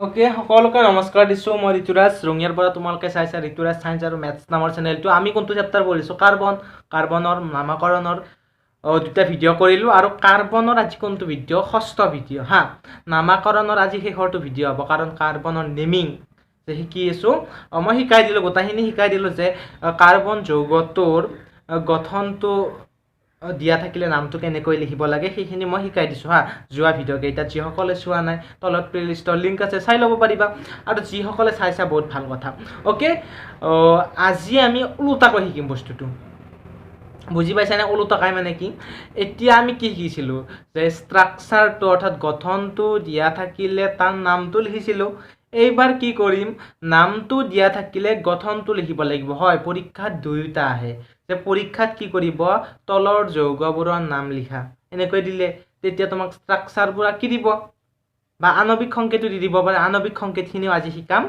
Okay সকলোকে নমস্কাৰ দিছোঁ মই ঋতুৰাজ ৰঙিয়াৰ পৰা তোমালোকে চাইছা ঋতুৰাজ সায়েন্স আৰু মেথছ নামৰ চেনেলটো আমি কোনটো চেপ্টাৰ পঢ়িছোঁ কাৰ্বনৰ নামাকৰণৰ দুটা ভিডিঅ' কৰিলোঁ আৰু কাৰ্বনৰ আজি কোনটো ভিডিঅ' ষষ্ঠ ভিডিঅ' হা নামাকৰণৰ আজি শেষৰটো ভিডিঅ' হ'ব কাৰণ কাৰ্বনৰ নেমিং যে শিকি আছোঁ মই শিকাই দিলোঁ গোটেইখিনি শিকাই দিলোঁ যে কাৰ্বন যৌগটোৰ গঠনটো দিয়া থাকিলে নামটো কেনেকৈ লিখিব লাগে সেইখিনি মই শিকাই দিছোঁ হা যোৱা ভিডিঅ' কেইটাত যিসকলে চোৱা নাই তলত প্লেলিষ্টৰ লিংক আছে চাই ল'ব পাৰিবা আৰু যিসকলে চাইছা বহুত ভাল কথা অ'কে আজি আমি ওলোটাকৈ শিকিম বস্তুটো বুজি পাইছানে ওলোটাকৈ মানে কি এতিয়া আমি কি শিকিছিলোঁ যে ষ্ট্ৰাকচাৰটো অৰ্থাৎ গঠনটো দিয়া থাকিলে তাৰ নামটো লিখিছিলোঁ এইবাৰ কি কৰিম নামটো দিয়া থাকিলে গঠনটো লিখিব লাগিব হয় পৰীক্ষাত দুয়োটা আহে যে পৰীক্ষাত কি কৰিব তলৰ যৌগবোৰৰ নাম লিখা এনেকৈ দিলে তেতিয়া তোমাক ষ্ট্ৰাকচাৰবোৰ আঁকি দিব বা আণৱিক সংকেতো দি দিব পাৰে আণৱিক সংকেতখিনিও আজি শিকাম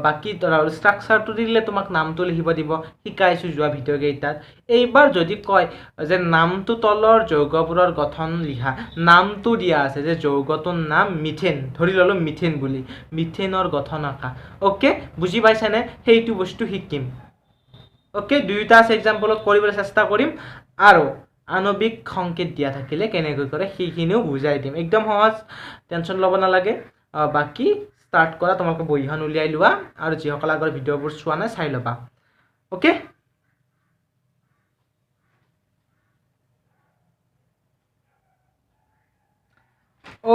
বাকী ষ্ট্ৰাকচাৰটো দিলে তোমাক নামটো লিখিব দিব শিকাইছোঁ যোৱা ভিডিঅ' কেইটাত এইবাৰ যদি কয় যে নামটো তলৰ যৌগবোৰৰ গঠন লিখা নামটো দিয়া আছে যে যৌগটোৰ নাম মিথেন ধৰি ল'লোঁ মিথেন বুলি মিথেনৰ গঠন আঁকা অ'কে বুজি পাইছানে সেইটো বস্তু শিকিম অ'কে দুয়োটা আছে এক্সাম্পলত কৰিবলৈ চেষ্টা কৰিম আৰু আণৱিক সংকেত দিয়া থাকিলে কেনেকৈ কৰে সেইখিনিও বুজাই দিম একদম সহজ টেনশ্যন ল'ব নালাগে বাকী ষ্টাৰ্ট কৰা তোমালোকে বহীখন উলিয়াই লোৱা আৰু যিসকলে আগৰ ভিডিঅ'বোৰ চোৱা নাই চাই ল'বা অ'কে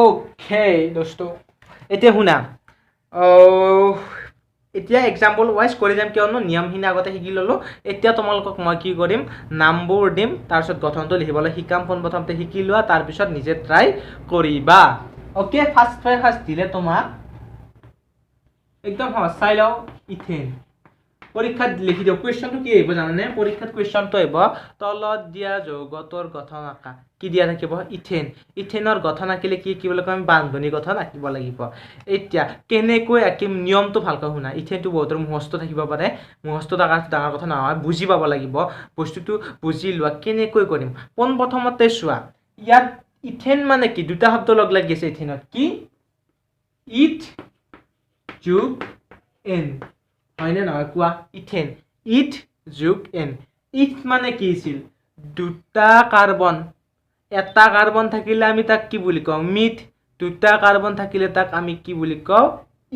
অ'কে দোস্ত এতিয়া শুনা এতিয়া এক্সাম্পল ৱাইজ কৰি যাম কিয়নো নিয়মখিনি আগতে শিকি ল'লোঁ এতিয়া তোমালোকক মই কি কৰিম নামবোৰ দিম তাৰপিছত গঠনটো লিখিবলৈ শিকাম পোনপ্ৰথমতে শিকি লোৱা তাৰপিছত নিজে ট্ৰাই কৰিবা অ'কে ফাৰ্ষ্ট দিলে তোমাক একদম সহজ চাই লওঁ ইথেন পৰীক্ষাত লিখি দিওঁ কুৱেশ্যনটো কি আহিব জানানে পৰীক্ষাত কুৱেশ্যনটো আহিব তলত দিয়া যৌগটোৰ গঠন আঁকা কি দিয়া থাকিব ইথেনৰ গঠন আঁকিলে কি বুলি কয় আমি বান্ধনী গঠন আঁকিব লাগিব এতিয়া কেনেকৈ আঁকিম নিয়মটো ভালকৈ শুনা ইথেনটো বহুতৰ মুখস্থ থাকিব পাৰে মুখস্থ থকাটো ডাঙৰ কথা নহয় বুজি পাব লাগিব বস্তুটো বুজি লোৱা কেনেকৈ কৰিম পোনপ্ৰথমতে চোৱা ইয়াত ইথেন মানে কি দুটা শব্দ লগ লাগি আছে ইথেনত কি ইথ যোগ এন হয়নে নহয় কোৱা ইথেন ইথ যোগ এন ইথ মানে কি আছিল দুটা কাৰ্বন এটা কাৰ্বন থাকিলে আমি তাক কি বুলি কওঁ মিথ দুটা কাৰ্বন থাকিলে তাক আমি কি বুলি কওঁ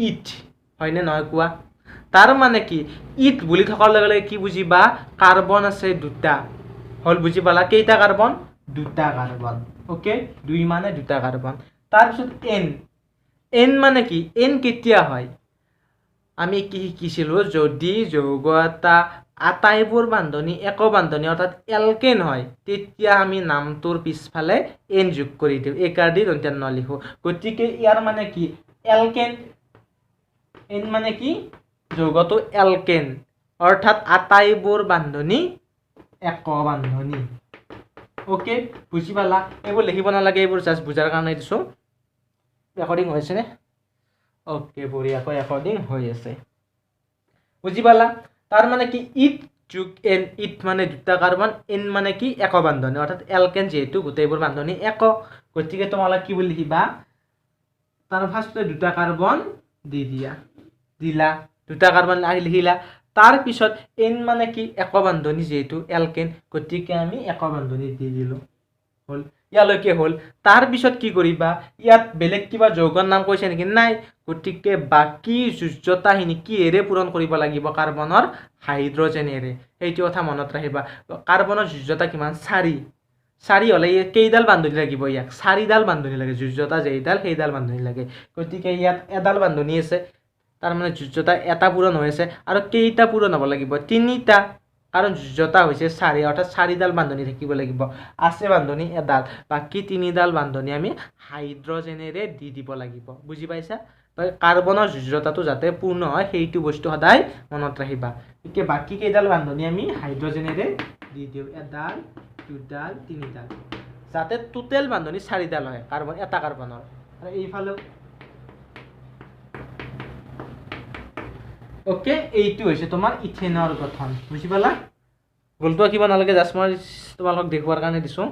ইথ হয়নে নহয় কোৱা তাৰ মানে কি ইথ বুলি থকাৰ লগে লগে কি বুজিবা কাৰ্বন আছে দুটা হল বুজি পালা কেইটা কাৰ্বন দুটা কাৰ্বন ওকে দুই মানে দুটা কাৰ্বন তাৰপিছত এন মানে কি এন কেতিয়া হয় আমি কি শিকিছিলোঁ যদি যৌগ এটা আটাইবোৰ বান্ধনী এক বান্ধনী অৰ্থাৎ এলকেন হয় তেতিয়া আমি নামটোৰ পিছফালে এন যোগ কৰি দিওঁ একাৰ দি দন্ত্য লিখো গতিকে ইয়াৰ মানে কি এলকেন এন মানে কি যৌগটো এলকেন অৰ্থাৎ আটাইবোৰ বান্ধনী এক বান্ধনী ওকে বুজি পালা এইবোৰ লিখিব নালাগে এইবোৰ জাষ্ট বুজাৰ কাৰণে দিছোঁ ৰেকৰ্ডিং হৈছেনে ওকে বঢ়িয়াকৈ ৰেকৰ্ডিং হৈ আছে বুজি পালা তাৰ মানে কি ইথ যোগ এন ইথ মানে দুটা কাৰ্বন এন মানে কি এক বান্ধনী অৰ্থাৎ এলকেন যেহেতু গোটেইবোৰ বান্ধনী এক গতিকে তোমালোকে কি বুলি লিখিবা তাৰ ফাৰ্ষ্টতে দুটা কাৰ্বন দি দিলা দুটা কাৰ্বন লিখিলা তাৰ পিছত এন মানে কি এক বান্ধনী যেহেতু এলকেন গতিকে আমি এক বান্ধনী দি দিলোঁ হল ইয়ালৈকে হল তাৰ পিছত কি কৰিবা ইয়াত বেলেগ কিবা যৌগৰ নাম কৈছে নেকি নাই গতিকে বাকী যোজ্যতাখিনি কিহেৰে পূৰণ কৰিব লাগিব কাৰ্বনৰ হাইড্ৰজেনেৰে সেইটো কথা মনত ৰাখিবা কাৰ্বনৰ যোজ্যতা কিমান 4 হলে কেইডাল বান্ধনী লাগিব ইয়াক 4ডাল বান্ধনী লাগে যোজ্যতা যেইডাল সেইডাল বান্ধনী লাগে গতিকে ইয়াত এডাল বান্ধনী আছে তাৰ মানে যোজ্যতা এটা পূৰণ হৈ আছে আৰু কেইটা পূৰণ হ'ব লাগিব 3টা কাৰণ যোজ্যতা হৈছে 4 অৰ্থাৎ 4ডাল বান্ধনী থাকিব লাগিব আছে বান্ধনী এডাল বাকি 3ডাল বান্ধনী আমি হাইড্ৰজেনেৰে দি দিব লাগিব বুজি পাইছা কাৰ্বনৰ যোজ্যতাটো যাতে পূৰ্ণ হয় সেইটো বস্তু সদায় মনত ৰাখিবা একে বাকি কেইডাল বান্ধনী আমি হাইড্ৰজেনেৰে দি দিওঁ এডাল দুডাল 3ডাল যাতে টোটেল বান্ধনী 4ডাল হয় কাৰ্বন এটা কাৰ্বনৰ আৰু এইফালে ওকে এইটো হৈছে তোমাৰ ইথেনৰ গঠন বুজি পালা গলটো আঁকিব নালাগে জাষ্ট মই তোমালোকক দেখুৱাৰ কাৰণে দিছোঁ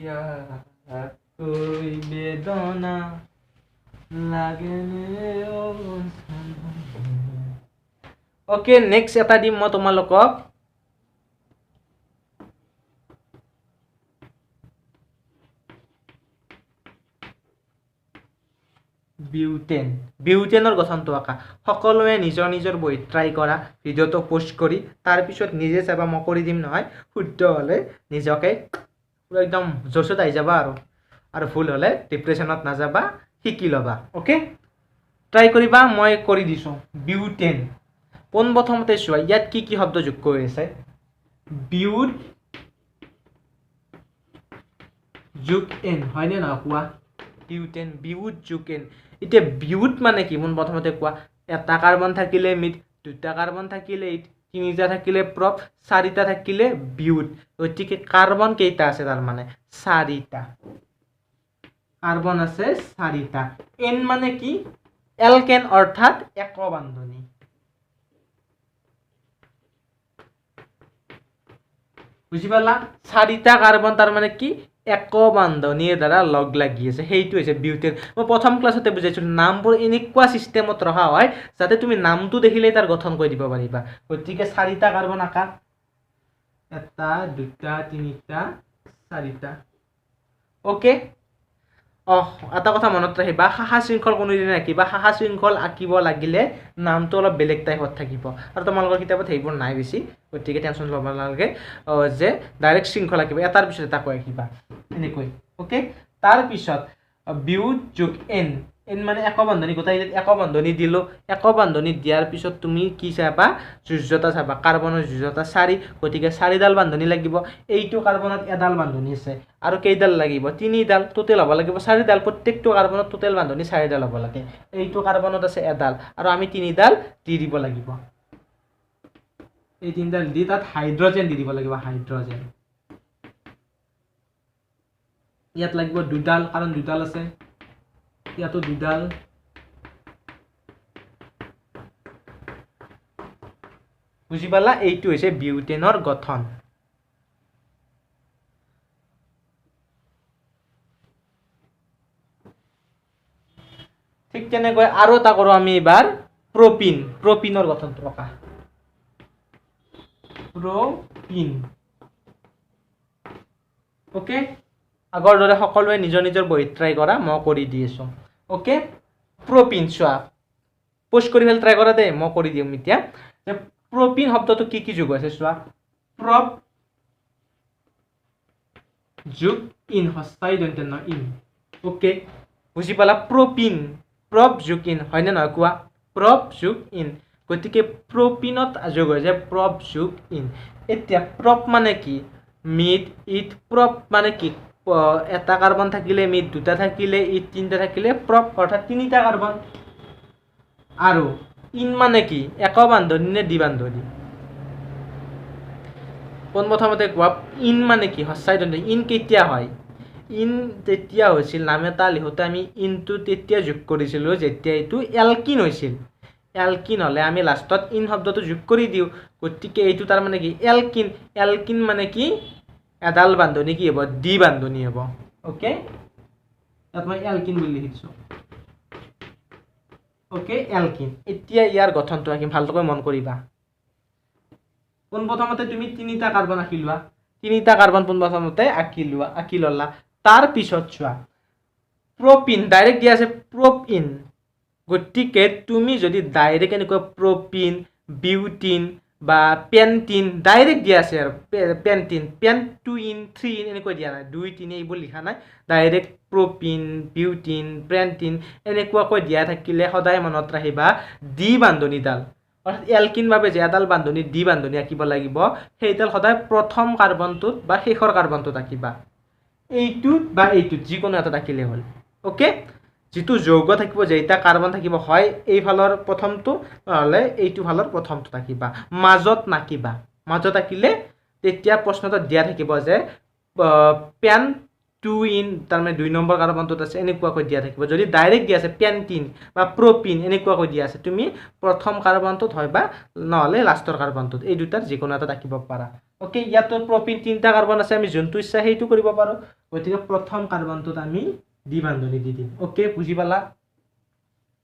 ইয়াতকৈ বেদনা লাগেনে ওকে নেক্সট এটা দিম মই তোমালোকক বিউটেন বিউটেনৰ গঠনটো আঁকা সকলোৱে নিজৰ নিজৰ বহীত ট্ৰাই কৰা ভিডিঅ'টো পোষ্ট কৰি তাৰপিছত নিজে চাবা মই কৰি দিম নহয় শুদ্ধ হ'লে নিজকে পুৰা একদম জোচত আহি যাবা আৰু ভুল হ'লে ডিপ্ৰেশ্যনত নাযাবা শিকি ল'বা ওকে ট্ৰাই কৰিবা মই কৰি দিছোঁ বিউটেন পোনপ্ৰথমতে চোৱা ইয়াত কি কি শব্দ যোগ কৰি আছে বিউট যোগ এন হয়নে নহয় কোৱা বিউটেন বিউট যোগ এন এতিয়া বিউট মানে কি পোনপ্ৰথমতে কোৱা এটা কাৰ্বন থাকিলে মিড দুটা কাৰ্বন থাকিলে ইট তিনিটা থাকিলে প্ৰপ চাৰিটা থাকিলে বিউট গতিকে কাৰ্বন কেইটা আছে তাৰ মানে চাৰিটা কাৰ্বন আছে চাৰিটা এন মানে কি এলকেন অৰ্থাৎ একবান্ধনী বুঝি পালা চাৰিটা কাৰ্বন তাৰ মানে কি একবান্ধনীৰ দ্বাৰা লগ লাগি আছে সেইটো হৈছে বিউটেন মই প্ৰথম ক্লাছতে বুজাইছিলো নামবোৰ এনেকুৱা সিস্টেমত ৰখা হয় যাতে তুমি নামটো দেখিলে তাৰ গঠন কৰি দিব পাৰিবা গতিকে চাৰিটা কাৰ্বন আঁকা এটা দুটা তিনিটা চাৰিটা ওকে এটা কথা মনত ৰাখিবা শাখা শৃংখল কোনোদিন ৰাখিবা শাখা শৃংখল আঁকিব লাগিলে নামটো অলপ বেলেগ টাইপত থাকিব আৰু তোমালোকৰ কিতাপত সেইবোৰ নাই বেছি গতিকে টেনশ্যন ল'ব নালাগে যে ডাইৰেক্ট শৃংখল আঁকিবা এটাৰ পিছত এটা কৈ আঁকিবা এনেকৈ ওকে তাৰপিছত বিউট যোগ এন এন মানে একবান্ধনী গোটেই একবান্ধনী দিলোঁ একবান্ধনী দিয়াৰ পিছত তুমি কি চাবা যোজ্যতা চাবা কাৰ্বনৰ যোজ্যতা 4 গতিকে 4ডাল বান্ধনী লাগিব এইটো কাৰ্বনত এডাল বান্ধনী আছে আৰু কেইডাল লাগিব 3ডাল টোটেল হ'ব লাগিব 4ডাল প্ৰত্যেকটো কাৰ্বনত টোটেল বান্ধনী 4ডাল হ'ব লাগে এইটো কাৰ্বনত আছে এডাল আৰু আমি 3ডাল দি দিব লাগিব এই 3ডাল দি তাত হাইড্ৰজেন দি দিব লাগিব হাইড্ৰজেন ইয়াত লাগিব 2ডাল কাৰণ 2ডাল আছে ইয়াতো 2ডাল বুজি পালা এইটো হৈছে বিউটেনৰ গঠন ঠিক তেনেকৈ আৰু এটা কৰো আমি এবাৰ প্ৰপিনৰ গঠনটো ৰখা প্ৰপিন ওকে আগৰ দৰে সকলোৱে নিজৰ নিজৰ বহীত ট্ৰাই কৰা মই কৰি দি আছো ওকে প্ৰপিন চোৱা পোষ্ট কৰি ভাল ট্ৰাই কৰা দে মই কৰি দিম এতিয়া প্ৰপিন শব্দটো কি কি যোগ আছে চোৱা প্ৰপ যোগ ইন হস্তাই দন্ত্য ন ইন ওকে বুজি পালা প্ৰপ যোগ ইন হয়নে নহয় কোৱা প্ৰপ যোগ ইন গতিকে প্ৰপিনত যোগ হৈছে প্ৰপ যোগ ইন এতিয়া প্ৰপ মানে কি মিড ইট প্ৰপ মানে কি এটা কাৰ্বন থাকিলে মিড দুটা থাকিলে ইট তিনিটা থাকিলে প্ৰপ অৰ্থাৎ তিনিটা কাৰ্বন আৰু ইন মানে কি একবান্ধনী নে দ্বিবান্ধনী পোনপ্ৰথমতে কোৱা ইন মানে কি হস্তাই দন্ত্য ইন কেতিয়া হয় ইন তেতিয়া হৈছিল নাম এটা লিখোতে আমি ইনটো তেতিয়া যোগ কৰিছিলোঁ যেতিয়া এইটো এলকিন হৈছিল এলকিন হ'লে আমি লাষ্টত ইন শব্দটো যোগ কৰি দিওঁ গতিকে এইটো তাৰ মানে কি এলকিন মানে কি এডাল বান্ধনী কি হ'ব দ্বিবান্ধনী হ'ব ওকে তাত মই এলকিন বুলি লিখিছোঁ ওকে এলকিন এতিয়া ইয়াৰ গঠনটো আঁকিম ভালকৈ মন কৰিবা পোনপ্ৰথমতে তুমি তিনিটা কাৰ্বন আঁকি লোৱা তিনিটা কাৰ্বন পোনপ্ৰথমতে আঁকি ল'লা তাৰ পিছত চোৱা প্ৰপিন ডাইৰেক্ট দিয়া আছে প্ৰপিন গতিকে তুমি যদি ডাইৰেক্ট এনেকুৱা প্ৰপিন বিউটিন বা পেণ্টিন ডাইৰেক্ট দিয়া আছে আৰু পেণ্টিন 2 in 3 in এনেকৈ দিয়া নাই 2 3 এইবোৰ লিখা নাই ডাইৰেক্ট প্ৰপিন বিউটিন পেণ্টিন এনেকুৱাকৈ দিয়া থাকিলে সদায় মনত ৰাখিবা দ্বিবান্ধনীডাল অৰ্থাৎ এলকিন বাবে যে এডাল বান্ধনী দ্বিবান্ধনী আঁকিব লাগিব সেইডাল সদায় প্ৰথম কাৰ্বনটোত বা শেষৰ কাৰ্বনটোত আঁকিবা এইটোত বা এইটোত যিকোনো এটা আঁকিলে হ'ল ওকে যিটো যৌগ থাকিব যেইটা কাৰ্বন থাকিব হয় এইফালৰ প্ৰথমটো নহ'লে এইটো ফালৰ প্ৰথমটো আঁকিবা মাজত নাকিবা মাজত আঁকিলে তেতিয়া প্ৰশ্নটো দিয়া থাকিব যে পেন 2 in তাৰমানে 2 নম্বৰ কাৰ্বনটোত আছে এনেকুৱাকৈ দিয়া থাকিব যদি ডাইৰেক্ট দিয়া আছে পেণ্টিন বা প্ৰপিন এনেকুৱাকৈ দিয়া আছে তুমি প্ৰথম কাৰ্বনটোত হয় বা নহ'লে লাষ্টৰ কাৰ্বনটোত এই দুটাৰ যিকোনো এটা আঁকিব পাৰা ওকে ইয়াতো প্ৰপিন 3টা কাৰ্বন আছে আমি যোনটো ইচ্ছা সেইটো কৰিব পাৰো গতিকে প্ৰথম কাৰ্বনটোত আমি দ্বি বান্ধনী দি দিম ওকে বুজি পালা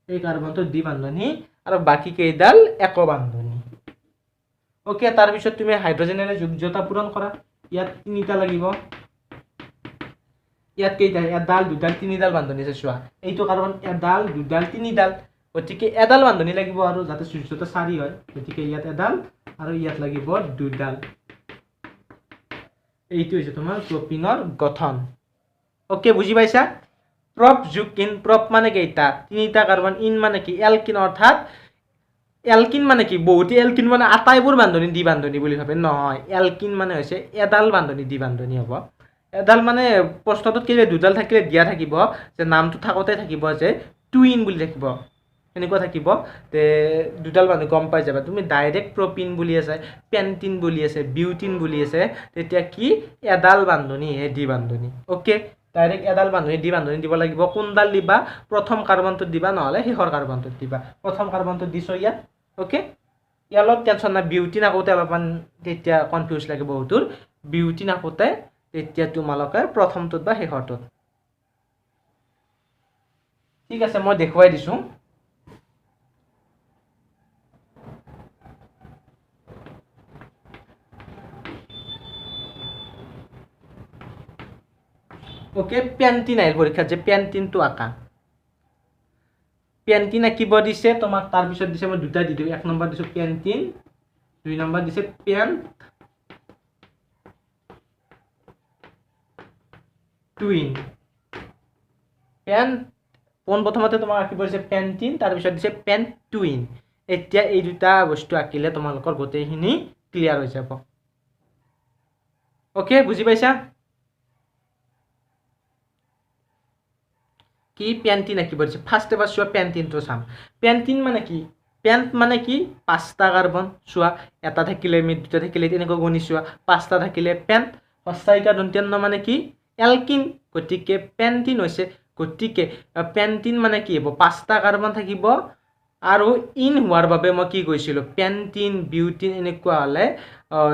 এই কাৰ্বনটো দ্বি বান্ধনী আৰু বাকি কেইডাল এক বান্ধনী ওকে তাৰ পিছত তুমি হাইড্ৰজেনেৰে যোগ্যতা পূৰণ কৰা ইয়াত 3টা লাগিব ইয়াত কেইটা এডাল দুডাল তিনিডাল বান্ধনী আছে চোৱা এইটো কাৰ্বন এডাল দুডাল তিনিডাল গতিকে এডাল বান্ধনী লাগিব আৰু যাতে যোগ্যতা 4 হয় গতিকে ইয়াত এডাল আৰু ইয়াত লাগিব দুডাল এইটো হৈছে তোমাৰ প্ৰপিনৰ গঠন ওকে বুজি পাইছা প্ৰপ যোগ ইন প্ৰপ মানে কেইটা তিনিটা কাৰ্বন ইন মানে কি এলকিন অৰ্থাৎ এলকিন মানে কি বহুতে এলকিন মানে আটাইবোৰ বান্ধনী দ্বি বান্ধনী বুলি ভাবে নহয় এলকিন মানে হৈছে এডাল বান্ধনী দ্বি বান্ধনী হ'ব এডাল মানে প্ৰশ্নটোত কেলে দুডাল থাকিলে দিয়া থাকিব যে নামটো থাকোতে থাকিব যে টুইন বুলি থাকিব এনেকুৱা থাকিব তে দুডাল বান্ধনী গম পাই যাবা তুমি ডাইৰেক্ট প্ৰপিন বুলি আছে পেন্টিন বুলি আছে বিউটিন বুলি আছে তেতিয়া কি এডাল বান্ধনী হে দ্বি বান্ধনী ওকে ডাইৰেক্ট এডাল বান্ধনী দ্বি বান্ধনী দিব লাগিব কোনডাল দিবা প্ৰথম কাৰ্বনটোত দিবা নহলে শেষৰ কাৰ্বনটোত দিবা প্ৰথম কাৰ্বনটোত দিছো ইয়াত ওকে ইয়াৰ লগত টেনচন নাই বিউটিন আকোতে অলপমান তেতিয়া কনফিউজ লাগে বহুতৰ বিউটিন আকোতে তেতিয়া তোমালোকে প্ৰথমটোত বা শেষৰটোত ঠিক আছে মই দেখুৱাই দিছো ওকে পেন্টিন আহিল পৰীক্ষাত যে পেন্টিনটো আঁকা পেন্টিন আঁকিব দিছে তোমাক তাৰ পিছত দিছে মই দুটা দি দিও এক নম্বৰ দিছো পেন্টিন দুই নম্বৰ দিছে পেন্ট টুইন পেন্ট পোন প্ৰথমতে তোমাক আঁকিব দিছে পেন্টিন তাৰ পিছত দিছে পেন্ট টুইন এতিয়া এই দুটা বস্তু আঁকিলে তোমালোকৰ গোটেইখিনি ক্লিয়াৰ হৈ যাব ওকে বুজি পাইছা কি পেন্টিন আঁকিব দিছে ফাৰ্ষ্ট এবাৰ চোৱা পেন্টিনটো চাম পেন্টিন মানে কি পেন্ট মানে কি পাঁচটা কাৰ্বন চোৱা এটা থাকিলে আমি দুটা থাকিলে তেনেকৈ গণি চোৱা পাঁচটা থাকিলে পেন্ট হস্তাইকা দন্ত্য মানে কি এলকিন গতিকে পেন্টিন হৈছে গতিকে পেন্টিন মানে কি হ'ব পাঁচটা কাৰ্বন থাকিব আৰু ইন হোৱাৰ বাবে মই কি কৈছিলো পেন্টিন বিউটিন এনেকুৱা হলে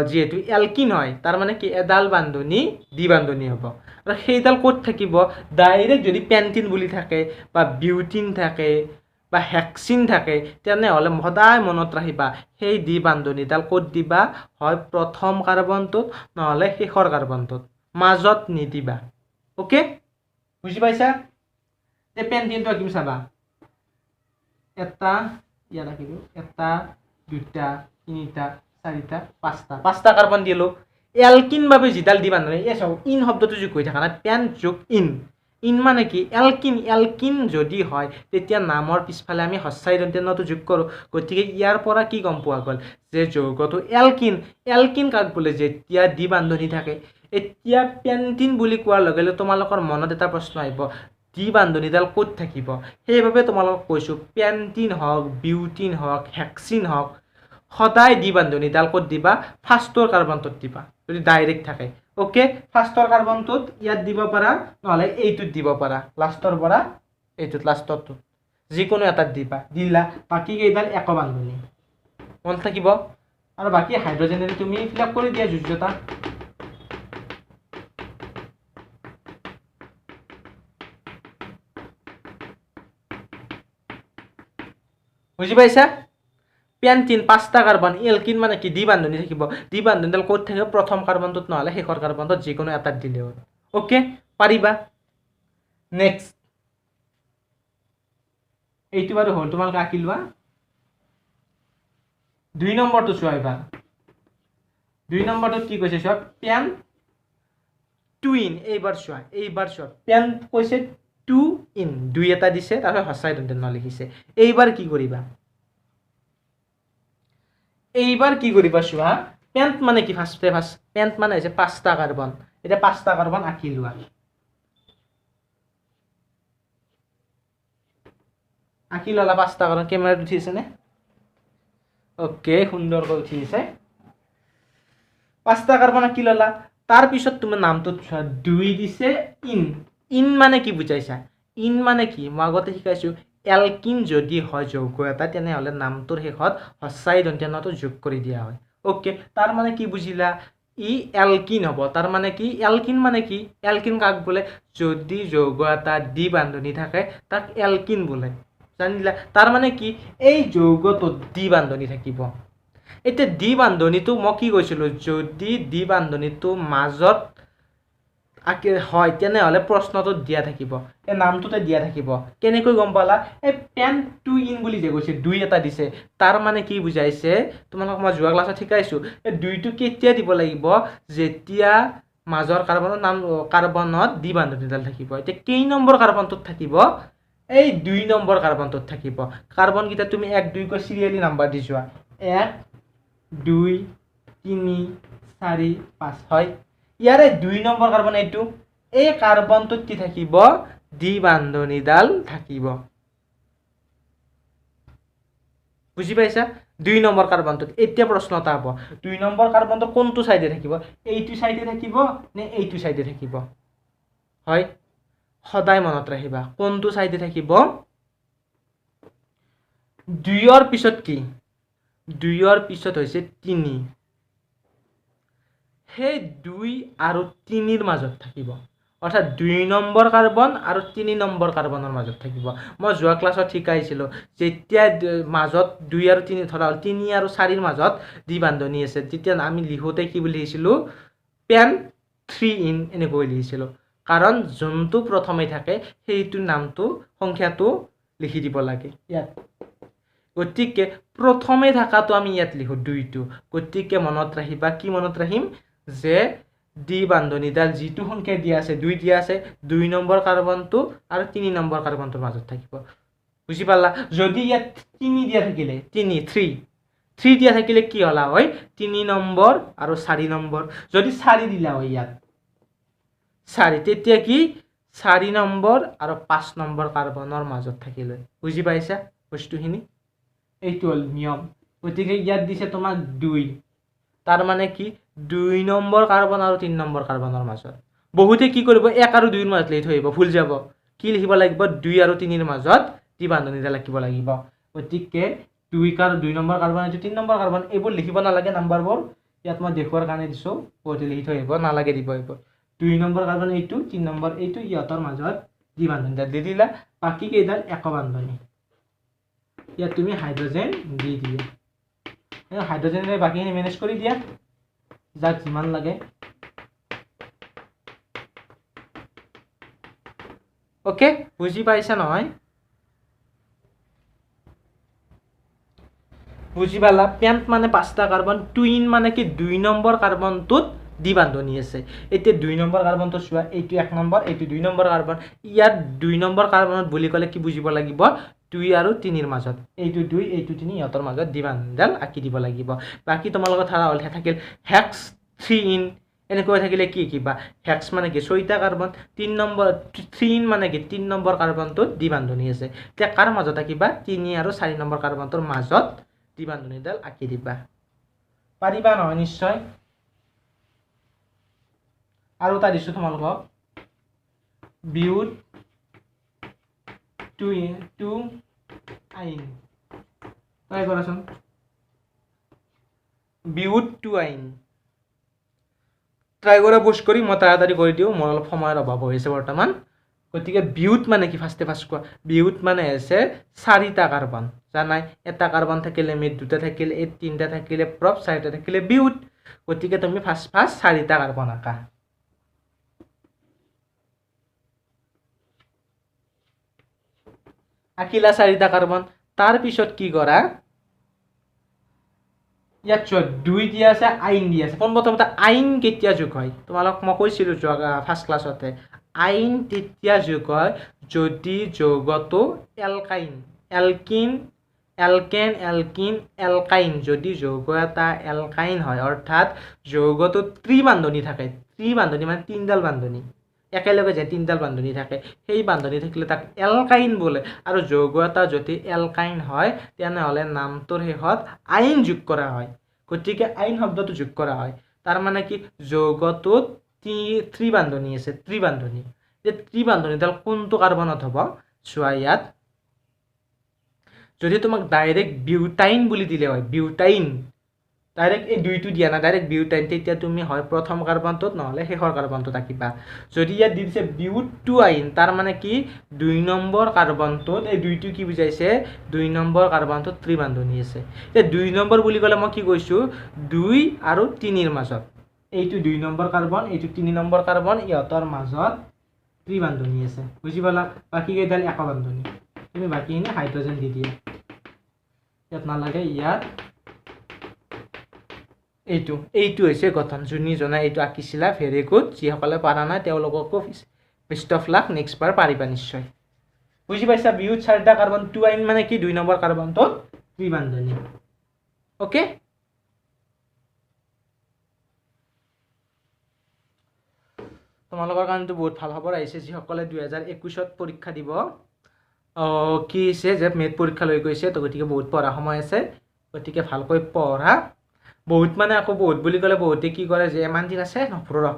যেহেতু এলকিন হয় তাৰ মানে কি এডাল বান্ধনী দ্বি বান্ধনী হ'ব আৰু সেইডাল ক'ত থাকিব ডাইৰেক্ট যদি পেন্টিন বুলি থাকে বা বিউটিন থাকে বা হেক্সিন থাকে তেনেহলে সদায় মনত ৰাখিবা সেই দ্বি বান্ধনীডাল ক'ত দিবা হয় প্ৰথম কাৰ্বনটোত নহলে শেষৰ কাৰ্বনটোত মাজত নিদিবা ওকে বুজি পাইছা তে পেন্টিনটো আঁকিম চাবা এটা ইয়াত আঁকিলো এটা দুটা তিনিটা চাৰিটা পাঁচটা কাৰ্বন দিলো এলকিন বাবে যিডাল দ্বি বান্ধনী এই চাওক ইন শব্দটো যোগ হৈ থকা নাই পেন্ট যোগ ইন ইন মানে কি এলকিন এলকিন যদি হয় তেতিয়া নামৰ পিছফালে আমি হস্যাই দন্ত্যটো যোগ কৰো গতিকে ইয়াৰ পৰা কি গম পোৱা গ'ল যে যৌগটো এলকিন এলকিন কাক বোলে যেতিয়া দ্বি বান্ধনী থাকে এতিয়া পেন্টিন বুলি কোৱাৰ লগে লগে তোমালোকৰ মনত এটা প্ৰশ্ন আহিব দ্বি বান্ধনীডাল ক'ত থাকিব সেইভাবে তোমালোকক কৈছো পেন্টিন হওক বিউটিন হওক হেক্সিন হওক সদায় দ্বি বান্ধনীডাল ক'ত দিবা ফাৰ্ষ্টৰ কাৰ্বনটোত দিবা যদি ডাইৰেক্ট থাকে ওকে ফাৰ্ষ্টৰ কাৰ্বনটোত ইয়াত দিব পাৰা নহলে এইটোত দিব পাৰা লাষ্টৰ পৰা এইটোত লাষ্টৰটোত যিকোনো এটাত দিবা দিলা বাকি কেইডাল এক বান্ধনী মনত থাকিব আৰু বাকি হাইড্ৰজেনেৰে তুমি ফিল আপ কৰি দিয়া যোগ্যতা বুজি পাইছা পেন্টিন পাঁচটা কাৰ্বন এলকিন মানে কি দ্বি বান্ধনী থাকিব দ্বি বান্ধনীডাল ক'ত থাকিব প্ৰথম কাৰ্বনটোত নহলে শেষৰ কাৰ্বনটোত যিকোনো এটাত দিলে হ'ল ওকে পাৰিবা নেক্সট এইটো বাৰু হ'ল তোমালোকে আঁকি লোৱা দুই নম্বৰটো চোৱা এবাৰ দুই নম্বৰটোত কি কৈছে চোৱা পেন্ট টুইন এইবাৰ চোৱা পেন্ট কৈছে টু ইন দুই এটা দিছে তাৰপিছত হস্যাই দন্ত্য লিখিছে এইবাৰ কি কৰিবা চোৱা পেন্ট মানে কি ফাৰ্ষ্ট পেন্ট মানে হৈছে পাঁচটা কাৰ্বন এতিয়া পাঁচটা কাৰ্বন আঁকি লোৱা আঁকি ললা পাঁচটা কাৰ্বন কেমেৰাত উঠিছে নে ওকে সুন্দৰকৈ উঠিছে পাঁচটা কাৰ্বন আঁকি ললা তাৰ পিছত তুমি নামটোত চোৱা দুই দিছে ইন মানে কি বুজাইছা ইন মানে কি মই আগতে শিকাইছো এলকিন যদি হয় যৌগ এটা তেনেহলে নামটোৰ শেষত হস্যাই দন্ত্যটো যোগ কৰি দিয়া হয় ওকে তাৰ মানে কি বুজিলা ই এলকিন হ'ব। তাৰ মানে কি এলকিন মানে কি এলকিন কাক বোলে যদি যৌগ এটা দ্বি বান্ধনী থাকে তাক এলকিন বোলে জানিলা তাৰ মানে কি এই যৌগটোত দ্বি বান্ধনী থাকিব এতিয়া দ্বি বান্ধনীটো মই কি কৈছিলো যদি দ্বি বান্ধনীটো মাজত হয় তেনেহ'লে প্ৰশ্নটোত দিয়া থাকিব এই নামটোতে দিয়া থাকিব কেনেকৈ গম পালা এই পেন টু ইন বুলি যে কৈছে দুই এটা দিছে তাৰ মানে কি বুজাইছে তোমালোকক মই যোৱা ক্লাছত শিকাইছো এই দুইটো কেতিয়া দিব লাগিব যেতিয়া মাজৰ কাৰ্বনত দ্বি বান্ধনীডাল থাকিব এতিয়া কেই নম্বৰ কাৰ্বনটোত থাকিব এই 2 নম্বৰ কাৰ্বনটোত থাকিব কাৰ্বন কিটা তুমি 1 2 কৈ সিৰিয়ালি নাম্বাৰ দি যোৱা 1 2 3 4 5 হয় ইয়াৰে 2 নম্বৰ কাৰ্বন এইটো এই কাৰ্বনটোত কি থাকিব দ্বি বান্ধনীডাল থাকিব বুজি পাইছা 2 নম্বৰ কাৰ্বনটোত এতিয়া প্ৰশ্ন এটা হ'ব 2 নম্বৰ কাৰ্বনটো কোনটো সাইডে থাকিব এইটো সাইডে থাকিব নে এইটো সাইডে থাকিব হয় সদায় মনত ৰাখিবা কোনটো সাইডে থাকিব 2 ৰ পিছত কি 2 ৰ পিছত হৈছে 3 সেই 2 আৰু 3 ৰ মাজত থাকিব অৰ্থাৎ 2 নম্বৰ কাৰ্বন আৰু 3 নম্বৰ কাৰ্বনৰ মাজত থাকিব মই যোৱা ক্লাছত শিকাইছিলো যেতিয়া মাজত 2 আৰু 3 ধৰা 3 আৰু 4 ৰ মাজত দ্বি বান্ধনী আছে তেতিয়া আমি লিখোতে কি বুলি লিখিছিলো পেন 3 ইন এনেকৈ লিখিছিলো কাৰণ যোনটো প্ৰথমে থাকে সেইটো নামটো সংখ্যাটো লিখি দিব লাগে ইয়াত গতিকে প্ৰথমে থাকাটো আমি ইয়াত লিখো 2টো গতিকে মনত ৰাখিবা কি মনত ৰাখিম যে দ্বি বান্ধনীডাল যিটো সংখ্যা দিয়া আছে 2 দিয়া আছে 2 নম্বৰ কাৰ্বনটো আৰু 3 নম্বৰ কাৰ্বনটোৰ মাজত থাকিব বুজি পালা যদি ইয়াত 3 দিয়া থাকিলে 3 দিয়া থাকিলে কি হলা হয় 3 নম্বৰ আৰু 4 নম্বৰ যদি 4 দিলা হয় ইয়াত 4 তেতিয়া কি 4 নম্বৰ আৰু 5 নম্বৰ কাৰ্বনৰ মাজত থাকিলে বুজি পাইছা বস্তুখিনি এইটো হল নিয়ম গতিকে ইয়াত দিছে তোমাক 2 তাৰ মানে কি 2 নম্বৰ কাৰ্বন আৰু 3 নম্বৰ কাৰ্বনৰ মাজত বহুতে কি কৰিব 1 আৰু 2 ৰ মাজত লিখি থৈব ভুল যাব কি লিখিব লাগিব 2 আৰু 3 ৰ মাজত দ্বি বান্ধনীডাল লিখিব লাগিব গতিকে 2 নম্বৰ কাৰ্বন আৰু 3 নম্বৰ কাৰ্বন এইবোৰ লিখিব নালাগে নাম্বাৰবোৰ ইয়াত মই দেখুৱাৰ কাৰণে দিছো বহুতে লিখি থৈব নালাগে দিব এইবোৰ 2 নম্বৰ কাৰ্বন এইটো 3 নম্বৰ এইটো ইহঁতৰ মাজত দ্বি বান্ধনীডাল দি দিলা বাকি কেইডাল এক বান্ধনী ইয়াত তুমি হাইড্ৰোজেন দি দিয়া হাইড্ৰোজেনেৰে বাকিখিনি মেনেজ কৰি দিয়া যাক যিমান লাগে ওকে বুজি পাইছা নহয় বুজি পালা পেন্ট মানে 5টা কাৰ্বন টুইন মানে কি 2 নম্বৰ কাৰ্বনটোত দ্বি বান্ধনী আছে এতিয়া 2 নম্বৰ কাৰ্বনটো চোৱা এইটো 1 নম্বৰ এইটো 2 নম্বৰ কাৰ্বন ইয়াত 2 নম্বৰ কাৰ্বনত বুলি ক'লে কি বুজিব লাগিব 2 আৰু 3 ৰ মাজত এইটো 2 এইটো 3 ইহঁতৰ মাজত দ্বি বান্ধনীডাল আঁকি দিব লাগিব বাকি তোমালোকৰ ধাৰা হল থাকিল হেক্স 3 ইন এনেকৈ থাকিলে কি কিবা হেক্স মানে কি 6টা কাৰ্বন 3 নম্বৰ 3 ইন মানে কি 3 নম্বৰ কাৰ্বনটোত দ্বি বান্ধনী আছে তেতিয়া কাৰ মাজত আঁকিবা 3 আৰু 4 নম্বৰ কাৰ্বনটোৰ মাজত দ্বি বান্ধনীডাল আঁকি দিবা পাৰিবা নহয় নিশ্চয় আৰু এটা দিছো তোমালোকক বিউট টু আইন ট্ৰাই কৰাচোন বিউট টু আইন ট্ৰাই কৰা পোষ্ট কৰি মই তাড়াতাড়ি কৰি দিওঁ মোৰ অলপ সময়ৰ অভাৱ হৈছে বৰ্তমান গতিকে বিউট মানে কি ফাৰ্ষ্ট কোৱা বিউট মানে আছে 4টা কাৰ্বন জানাই এটা কাৰ্বন থাকিলে মেট 2টা থাকিলে 3টা থাকিলে প্ৰপ 4টা থাকিলে বিউট গতিকে তুমি ফাৰ্ষ্ট 4টা কাৰ্বন আঁকা আঁকিলা 4টা কাৰ্বন তাৰ পিছত কি কৰা ইয়াত 2 দিয়া আছে আইন দিয়া আছে প্ৰথমতে আইন কেতিয়া যোগ হয় তোমালোক মই কৈছিলো ফাৰ্ষ্ট ক্লাছতে আইন তেতিয়া যোগ হয় যদি যৌগটো alkyne alkene alkane alkene alkyne যদি যৌগ এটা এলকাইন হয় অৰ্থাৎ যৌগটো ত্ৰিবান্ধনী থাকে ত্ৰিবান্ধনী মানে 3ডাল বান্ধনী একেলগে যে 3ডাল বান্ধনী থাকে সেই বান্ধনী থাকিলে তাক এলকাইন বোলে আৰু যৌগ এটা যদি এলকাইন হয় তেনেহলে নামটোৰ শেষত আইন যোগ কৰা হয় গতিকে আইন শব্দটো যোগ কৰা হয় তাৰ মানে কি যৌগটোত ত্ৰিবান্ধনী আছে ত্ৰিবান্ধনী এই ত্ৰিবান্ধনীডাল কোনটো কাৰ্বনত হ'ব চোৱা ইয়াত যদি তোমাক ডাইৰেক্ট বিউটাইন বুলি দিলে হয় বিউটাইন ডাইৰেক্ট এই দুইটো দিয়া না ডাইৰেক্ট বিউটাইন তেতিয়া তুমি হয় প্ৰথম কাৰ্বনটোত নহ'লে শেষৰ কাৰ্বনটোত আঁকিবা যদি ইয়াত দি দিছে বিউটোৱাইন তাৰ মানে কি 2 নম্বৰ কাৰ্বনটোত এই দুইটো কি বুজাইছে 2 নম্বৰ কাৰ্বনটোত ত্ৰিবান্ধনী আছে এই 2 নম্বৰ বুলি ক'লে মই কি কৈছো 2 আৰু 3 ৰ মাজত এইটো 2 নম্বৰ কাৰ্বন এইটো 3 নম্বৰ কাৰ্বন ইহঁতৰ মাজত ত্ৰিবান্ধনী আছে বুজি পালা বাকি কেইডাল একবান্ধনী তুমি বাকিখিনি হাইড্ৰোজেন দি দিয়া ইয়াত নালাগে ইয়াত এইটো হৈছে গঠন যোনি জনা এইটো আঁকিছিলা ভেৰি গুড যিসকলে পাৰা নাই তেওঁলোককো বেষ্ট অফ লাক নেক্সট বাৰ পাৰিবা নিশ্চয় বুজি পাইছা বিউত 4টা কাৰ্বন 2 আইন মানে কি 2 নম্বৰ কাৰ্বনটোত ত্ৰিবান্ধনী ওকে তোমালোকৰ কাৰণেতো বহুত ভাল খবৰ আহিছে যিসকলে 2021ত পৰীক্ষা দিব কি হৈছে যে মেট পৰীক্ষা লৈ গৈছে তো গতিকে বহুত পঢ়া সময় আছে গতিকে ভালকৈ পঢ়া বহুত মানে আকৌ বহুত বুলি ক'লে বহুতে কি কৰে যে ইমান দিন আছে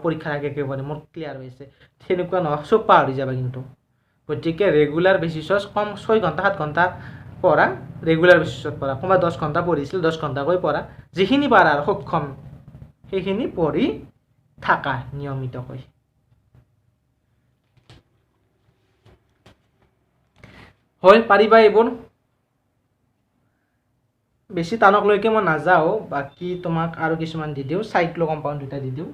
পৰীক্ষাৰ আগে একেবাৰে মোৰ ক্লিয়াৰ হৈছে তেনেকুৱা নহয় চব পাহৰি যাবা কিন্তু গতিকে ৰেগুলাৰ বেচিছত কম 6 ঘণ্টা 7 ঘণ্টা পঢ়া ৰেগুলাৰ বেচিছত পঢ়া কোনোবা 10 ঘণ্টা পঢ়িছিল 10 ঘণ্টাকৈ পঢ়া যিখিনি পাৰা আৰু সক্ষম সেইখিনি পঢ়ি থাকা নিয়মিতকৈ হয় পাৰিবা এইবোৰ বেছি টানক লৈকে মই নাযাওঁ বাকি তোমাক আৰু কিছুমান দি দিওঁ সাইক্লো কম্পাউন্ড দুটা দি দিওঁ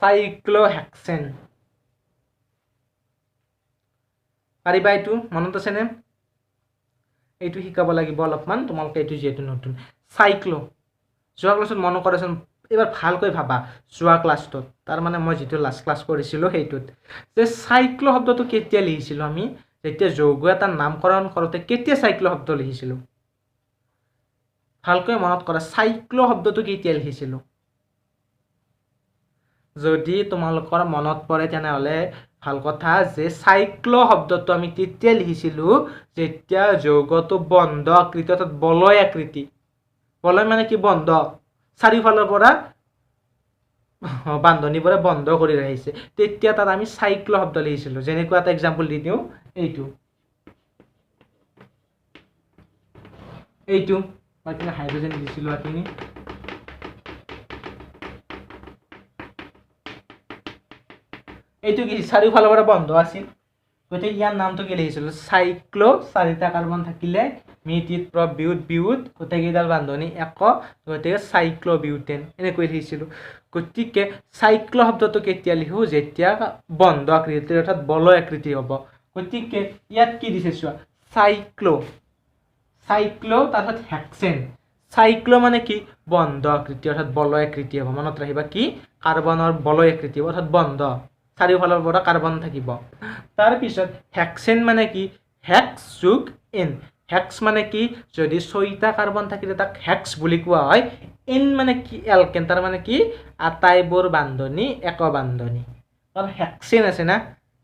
সাইক্লোহেক্সেন পাৰিবা এইটো মনত আছে নে এইটো শিকাব লাগিব অলপমান তোমালোকে এইটো যেটো নতুন সাইক্লো যোৱা ক্লাছত মন কৰাচোন এবাৰ ভালকৈ ভাবা যোৱা ক্লাছটোত তাৰ মানে মই যেটো লাষ্ট ক্লাছ কৰিছিলো সেইটোত যে সাইক্লো শব্দটো কেতিয়া লিখিছিলো আমি যেতিয়া যৌগ এটা নামকৰণ কৰোতে কেতিয়া সাইক্লো শব্দ লিখিছিলো ভালকৈ মনত কৰা সাইক্লো শব্দটো কেতিয়া লিখিছিলো যদি তোমালোকৰ মনত পৰে তেনেহলে ভাল কথা যে সাইক্লো শব্দটো আমি তেতিয়া লিখিছিলো যেতিয়া যৌগটো বন্ধ আকৃতি অৰ্থাৎ বলয় আকৃতি বলয় মানে কি বন্ধ চাৰিফালৰ পৰা বান্ধনী পৰা বন্ধ কৰি ৰাখিছে তেতিয়া তাত আমি সাইক্লো শব্দ লিখিছিলো যেনেকুৱা এটা এক্সাম্পল দি দিও এইটো বাকি হাইড্ৰোজেন দিছিলো আপুনি এইটো কি চাৰিফালৰ পৰা বন্ধ আছিল গতে ইয়াৰ নামটো কি লিখিছিলো সাইক্লো চাৰিটা কাৰ্বন থাকিলে মিথিত প্ৰবিউট বিউট গোটেইকেইডাল বান্ধনী এক গতিকে সাইক্লোবিউটেন এনেকৈ লিখিছিলো গতিকে সাইক্লো শব্দটো কেতিয়া লিখো যেতিয়া বন্ধ আকৃতি অৰ্থাৎ বলয় আকৃতি হ'ব গতিকে ইয়াত কি দিছে চোৱা সাইক্লো তাৰপিছত হেক্সেন সাইক্লো মানে কি বন্ধ আকৃতি অৰ্থাৎ বলয় আকৃতি হ'ব মনত ৰাখিবা কি কাৰ্বনৰ বলয় আকৃতি অৰ্থাৎ বন্ধ চাৰিওফালৰ পৰা কাৰ্বন থাকিব তাৰ পিছত হেক্সেন মানে কি হেক্স যোগ এন হেক্স মানে কি যদি 6টা কাৰ্বন থাকিলে তাক হেক্স বুলি কোৱা হয় এন মানে কি এলকেন তাৰ মানে কি আটাইবোৰ বান্ধনী এক বান্ধনী আৰু হেক্সেন আছে না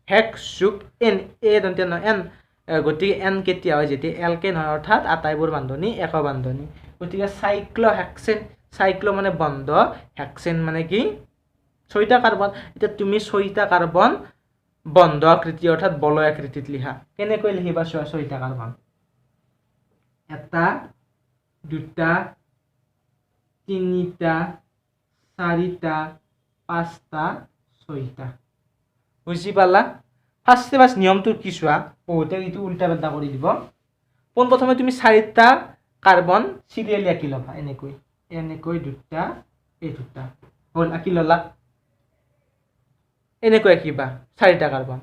হেক্স যোগ এন এ দন্তে ন এন গতিকে এন কেতিয়া হয় যেতিয়া এলকেন হয় অৰ্থাৎ আটাইবোৰ বান্ধনী এক বান্ধনী গতিকে সাইক্লোহেক্সেন সাইক্লো মানে বন্ধ হেক্সেন মানে কি 6টা কাৰ্বন এটা তুমি 6টা কাৰ্বন বন্ধ আকৃতি অৰ্থাৎ বলয় আকৃতিত লিখা কেনেকৈ লিখিবা 6টা কাৰ্বন এটা দুটা তিনিটা চাৰিটা পাঁচটা ছয়টা বুজি পালা ফাৰ্ষ্টে বাস নিয়মটো কি চোৱা বহুতে এইটো উল্টা পাল্টা কৰি দিব পোন প্ৰথমে তুমি 4টা কাৰ্বন সিৰিয়ালি আঁকি ল'বা এনেকৈ দুটা এই দুটা হ'ল আঁকি ল'লা এনেকৈ আঁকিবা 4টা কাৰ্বন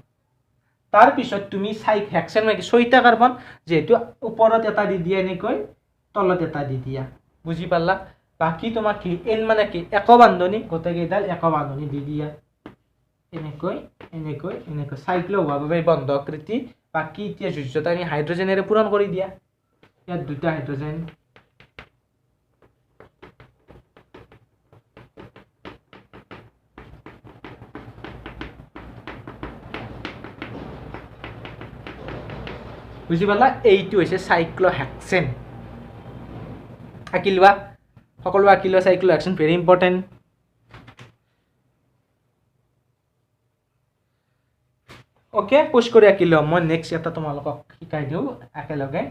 তাৰ পিছত তুমি হেক্সেন মানে 6টা কাৰ্বন যেহেতু ওপৰত এটা দি দিয়া এনেকৈ তলত এটা দি দিয়া বুজি পালা বাকি তোমাক কি এন মানে কি এক বান্ধনী গোটেইকেইডাল এক বান্ধনী দি দিয়া এনেকৈ সাইক্লো হোৱাৰ বাবে বন্ধ আকৃতি বাকি এতিয়া যোজ্যতা আমি হাইড্ৰোজেনেৰে পূৰণ কৰি দিয়া ইয়াত দুটা হাইড্ৰোজেন বুজি পালা এইটো হৈছে সাইক্লোহেক্সেন আঁকি লোৱা সকলো আঁকি লোৱা cyclohexane very important okay push কৰি আঁকি লোৱা মই নেক্সট এটা তোমালোকক শিকাই দিওঁ একেলগে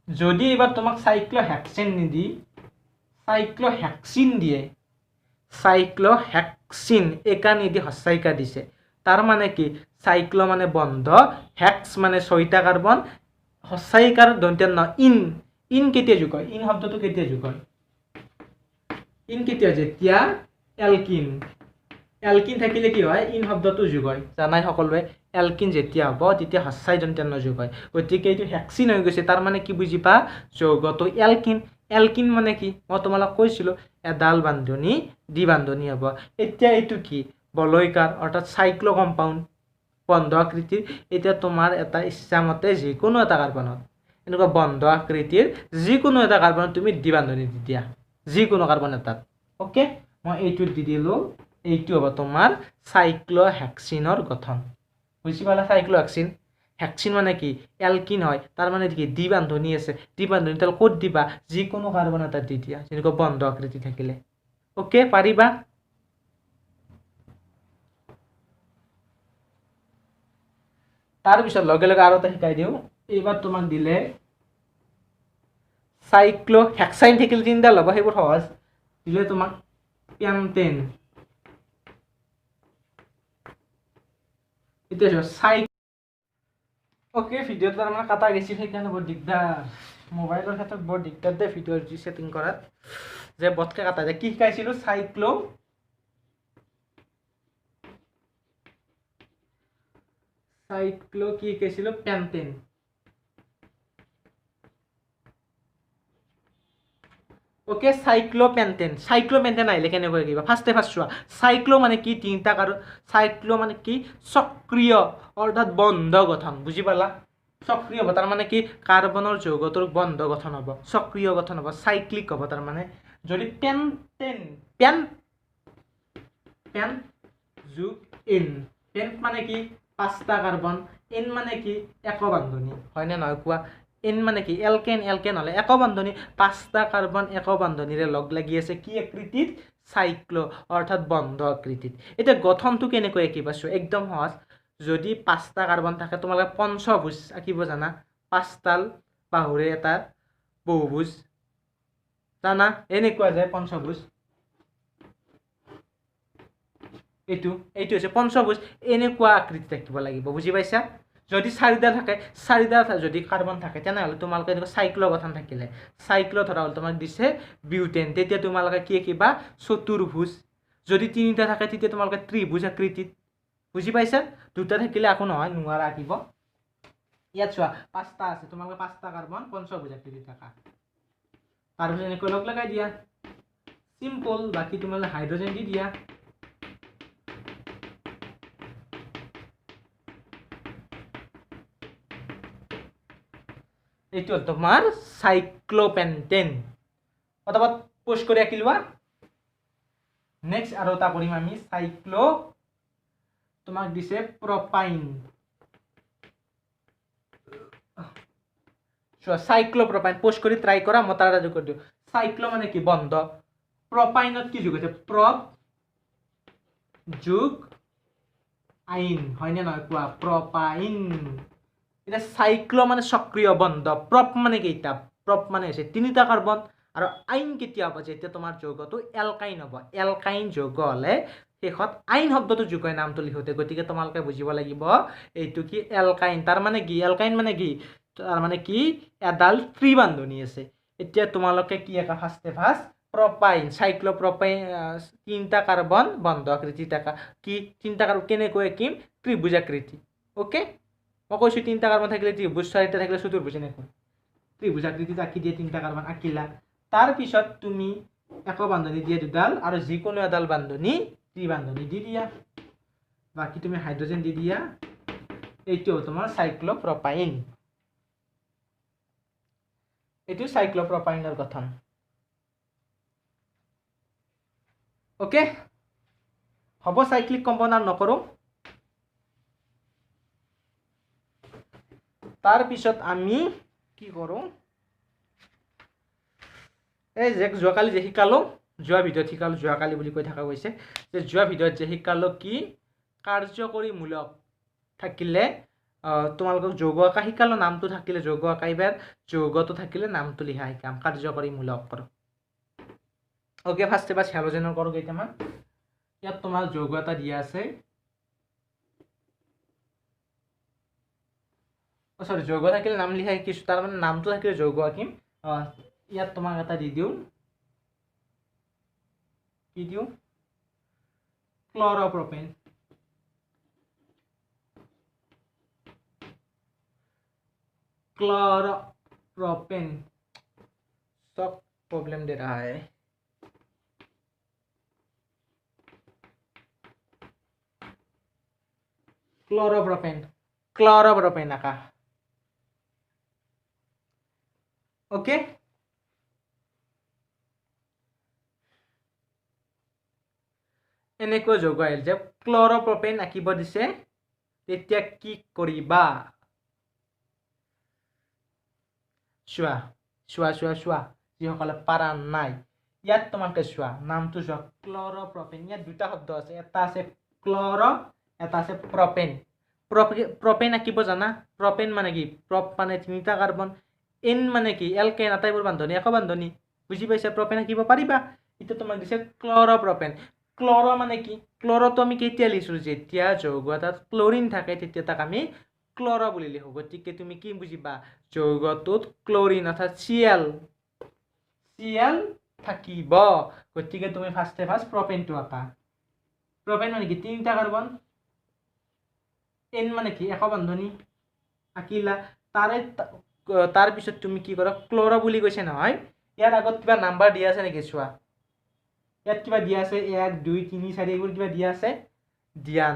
যদি এবাৰ তোমাক সাইক্লোহেক্সেন নিদি সাইক্লোহেক্সিন দিয়ে সাইক্লোহেক্সিন একা নিদি হস্যাইকা দিছে তাৰ মানে কি সাইক্লো মানে বন্ধ হেক্স মানে 6টা কাৰ্বন হস্যাইকাৰ দন্ত্য ন ইন কেতিয়া যোগ হয় ইন শব্দটো কেতিয়া যোগ হয় ইন কেতিয়া যেতিয়া এলকিন থাকিলে কি হয় ইন শব্দটো যোগ হয় জানাই সকলোৱে এলকিন যেতিয়া হ'ব তেতিয়া হস্যাই দন্ত্য ন যোগ হয় গতিকে এইটো হেক্সিন হৈ গৈছে তাৰ মানে কি বুজি পা যৌগটো এলকিন মানে কি মই তোমালোক কৈছিলো এডাল বান্ধনী দ্বিবান্ধনী হ'ব এতিয়া এইটো কি বলয়কাৰ অৰ্থাৎ সাইক্লো কম্পাউণ্ড বন্ধ আকৃতিৰ এতিয়া তোমাৰ এটা ইচ্ছামতে যিকোনো এটা কাৰ্বনত এনেকুৱা বন্ধ আকৃতিৰ যিকোনো এটা কাৰ্বনত তুমি দ্বিবান্ধনী দি দিয়া যিকোনো কাৰ্বন এটাত ওকে মই এইটো দি দিলো এইটো হ'ব তোমাৰ সাইক্লোহেক্সিনৰ গঠন বুজি পালা সাইক্লোহেক্সিন হেক্সিন মানে কি এলকিন হয় তাৰ মানে কি দ্বিবান্ধনী আছে দ্বিবান্ধনী তাল ক'ত দিবা যিকোনো কাৰ্বন এটা দি দিয়া যেনেকুৱা বন্ধ আকৃতি থাকিলে ওকে পাৰিবা তাৰ পিছত লগে লগে আৰু এটা শিকাই দিওঁ এইবাৰ তোমাক দিলে সাইক্লোহেক্সাইন থাকিলে তিনিডাল হ'ব সেইবোৰ সহজ দিলে তোমাক পেণ্টেন এতিয়া ওকে ভিডিঅ'টো তাৰমানে কাটা গৈছিল সেইকাৰণে বৰ দিগদাৰ মোবাইলৰ ক্ষেত্ৰত বৰ দিগদাৰ দে ভিডিঅ'ৰ ছেটিং কৰাত যে বটকে কাটা যায় কি শিকাইছিলোঁ সাইক্লো কি শিকাইছিলোঁ পেণ্টেন ওকে সাইক্লোপেণ্টেন আহিলে কেনেকৈ কিবা ফাৰ্ষ্ট চোৱা সাইক্লো মানে কি তিনিটা সাইক্লো মানে কি সক্ৰিয় অৰ্থাৎ বন্ধ গঠন বুজি পালা সক্ৰিয় হ'ব তাৰ মানে কি কাৰ্বনৰ যৌগটোৰ বন্ধ গঠন হ'ব সক্ৰিয় গঠন হ'ব সাইক্লিক হ'ব তাৰ মানে যদি পেন যোগ এন পেন মানে কি 5টা কাৰ্বন এন মানে কি একবান্ধনী হয়নে নহয় কোৱা এন মানে কি এলকেন হলে একবান্ধনী 5টা কাৰ্বন একবান্ধনীৰে লগ লাগি আছে কি আকৃতিত সাইক্লো অৰ্থাৎ বন্ধ আকৃতিত এটা গঠনটো কেনেকৈ আঁকিবা একদম সহজ যদি 5টা কাৰ্বন থাকে তোমালোকে পঞ্চভুজ আঁকিব জানা 5ডাল বাহুৰে এটা বহুভুজ জানা এনেকুৱা যায় পঞ্চভুজ এইটো হৈছে পঞ্চভুজ এনেকুৱা আকৃতি থাকিব লাগিব বুজি পাইছা যদি 4ডাল থাকে 4ডাল যদি কাৰ্বন থাকে তেনেহ'লে তোমালোকে এনেকুৱা সাইক্লো গঠন থাকিলে সাইক্লো ধৰা হ'ল তোমাক দিছে বিউটেন তেতিয়া তোমালোকে কি আঁকিবা চতুৰ্ভুজ যদি 3টা থাকে তেতিয়া তোমালোকে ত্ৰিভুজ আকৃতিত বুজি পাইছা দুটা থাকিলে একো নহয় নোৱাৰা আঁকিব ইয়াত চোৱা 5টা আছে তোমালোকে 5টা কাৰ্বন পঞ্চভুজ আকৃতিত থাকা তাৰপিছত এনেকৈ লগ লগাই দিয়া সিম্পল বাকি তোমালোকে হাইড্ৰোজেন দি দিয়া এইটো তোমাৰ সাইক্লোপেণ্টেন অথবা পুশ কৰি আঁকি লোৱা নেক্সট আৰু এটা কৰিম আমি সাইক্লো তোমাক দিছে প্ৰপাইন সাইক্লোপ্ৰপাইন পুশ কৰি ট্ৰাই কৰা মই তাৰ যোগ কৰি দিওঁ সাইক্লো মানে কি বন্ধ প্ৰপাইনত কি যোগ আছে প্ৰপ যোগ আইন হয়নে নহয় কোৱা প্ৰপাইন এটা সাইক্লো মানে সক্ৰিয় বন্ধ প্ৰপ মানে কেইটা প্ৰপ মানে হৈছে 3টা কাৰ্বন আৰু আইন কেতিয়া হ'ব যেতিয়া তোমাৰ যৌগটো এলকাইন হ'ব এলকাইন যৌগ হলে শেষত আইন শব্দটো যোগ হয় নামটো লিখোতে গতিকে তোমালোকে বুজিব লাগিব এইটো কি এলকাইন তাৰ মানে কি এলকাইন মানে কি তাৰ মানে কি এডাল ত্ৰিবান্ধনী আছে এতিয়া তোমালোকে কি একা ফাৰ্ষ্ট প্ৰপাইন সাইক্লোপ্ৰপাইন 3টা কাৰ্বন বন্ধ আকৃতি থাকা কি 3টা কাৰ্বন কেনেকৈ আঁকিম ত্ৰিভুজ আকৃতি ওকে মই কৈছোঁ 3টা কাৰ্বন থাকিলে ত্ৰিভুজ 4টা থাকিলে চতুৰ্ভুজ এনেকৈ ত্ৰিভুজ আকৃতিত আঁকি দিয়ে 3টা কাৰ্বন আঁকিলা তাৰপিছত তুমি একবান্ধনী দিয়ে দুডাল আৰু যিকোনো এডাল বান্ধনী ত্ৰিবান্ধনী দি দিয়া বাকি তুমি হাইড্ৰোজেন দি দিয়া এইটো তোমাৰ সাইক্লোপ্ৰপাইন এইটো সাইক্লোপ্ৰপাইনৰ গঠন ওকে হ'ব সাইক্লিক কম্পাউন্ড আৰ নকৰো তাৰ পিছত আমি কি কৰোঁ এই যে যোৱাকালি যে শিকালো যোৱা ভিডিঅ'ত শিকালো যোৱাকালি বুলি কৈ থকা হৈছে যে যোৱা ভিডিঅ'ত যে শিকালো কি কাৰ্যকৰী মূলক থাকিলে তোমালোকক যৌগ আকা শিকালো নামটো থাকিলে যৌগ আকা এবাৰ যৌগটো থাকিলে নামটো লিখা শিকাম কাৰ্যকৰী মূলক কৰো ওকে ফাৰ্ষ্ট এবাৰ হেলোজেনৰ কৰো কেইটামান ইয়াত তোমাৰ যৌগ এটা দিয়া আছে সৰি যৌগ থাকিলে নাম লিখা শিকিছো তাৰ মানে নামটো থাকিলে যৌগ আঁকিম ইয়াত তোমাক এটা দি দিওঁ কি দিওঁ ক্লৰোপ্ৰপেন क्लोरोप्रोपेन सब प्रॉब्लम दे रहा है क्लोरोप्रोपेन आका ओके এনেকৈ যোগ আহিল যে ক্লোৰোপ্ৰপেন আঁকিব দিছে তেতিয়া কি কৰিবা চোৱা চোৱা চোৱা চোৱা যিসকলে পাৰা নাই ইয়াত তোমাকে চোৱা নামটো চোৱা ক্লোৰোপ্ৰপেন ইয়াত দুটা শব্দ আছে এটা আছে ক্লোৰো এটা আছে প্ৰপেন প্ৰপেন আঁকিব জানা প্ৰপেন মানে কি প্ৰপ মানে তিনিটা কাৰ্বন এন মানে কি এলকেন আটাইবোৰ বান্ধনী একক বান্ধনী বুজি পাইছা প্ৰপেন আঁকিব পাৰিবা এটা তোমাক দিছে ক্লোৰোপ্ৰপেন ক্লোৰো মানে কি ক্লোৰোটো আমি কেতিয়া লিখিছো যেতিয়া যৌগ এটাত ক্লোৰিন থাকে তেতিয়া তাক আমি ক্লোৰো বুলি লিখো গতিকে তুমি কি বুজিবা যৌগটোত ক্লোৰিন অৰ্থাৎ Cl থাকিব গতিকে তুমি ফাৰ্ষ্ট প্ৰপেনটো আঁকা প্ৰপেন মানে কি তিনিটা কাৰ্বন এন মানে কি একক বান্ধনী আঁকিলা তাৰ পিছত তুমি কি কৰা ক্লোৰো বুলি কৈছে নহয় ইয়াৰ আগত কিবা নাম্বাৰ দিয়া আছে নেকি চোৱা ইয়াত কিবা দিয়া আছে 1 2 3 4 এইবোৰ কিবা দিয়া আছে দিয়া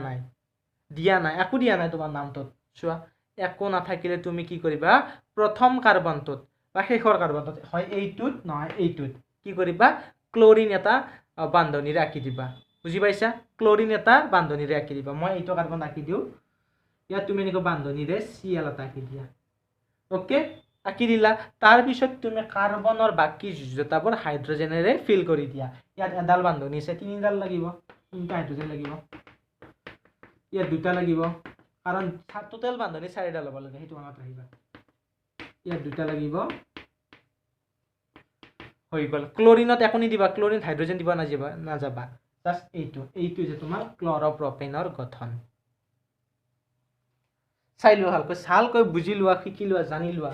নাই একো দিয়া নাই তোমাৰ নামটোত চোৱা একো নাথাকিলে তুমি কি কৰিবা প্ৰথম কাৰ্বনটোত বা শেষৰ কাৰ্বনটোত হয় এইটোত নহয় এইটোত কি কৰিবা ক্লোৰিন এটা বান্ধনীৰে আঁকি দিবা বুজি পাইছা ক্লোৰিন এটা বান্ধনীৰে আঁকি দিবা মই এইটো কাৰ্বন আঁকি দিওঁ ইয়াত তুমি এনেকৈ বান্ধনীৰে Cl এটা আঁকি দিয়া ওকে আঁকি দিলা তাৰ পিছত তুমি কাৰ্বনৰ বাকি যোজতাবোৰ হাইড্ৰজেনেৰে ফিল কৰি দিয়া ইয়াত এডাল বান্ধনী আছে তিনিডাল লাগিব তিনিটা হাইড্ৰজেন লাগিব ইয়াত দুটা লাগিব কাৰণ টোটাল বান্ধনী চাৰিডাল হ'ব লাগে সেইটো মনত ৰাখিবা ইয়াত দুটা লাগিব হৈ গ'ল ক্লোৰিনত একো নিদিবা ক্লোৰিন হাইড্ৰজেন দিব নাযাবা জাস্ট এইটো যে তোমাৰ ক্লোৰোপ্ৰপেনৰ গঠন চাই লোৱা ভালকৈ বুজি লোৱা শিকি লোৱা জানি লোৱা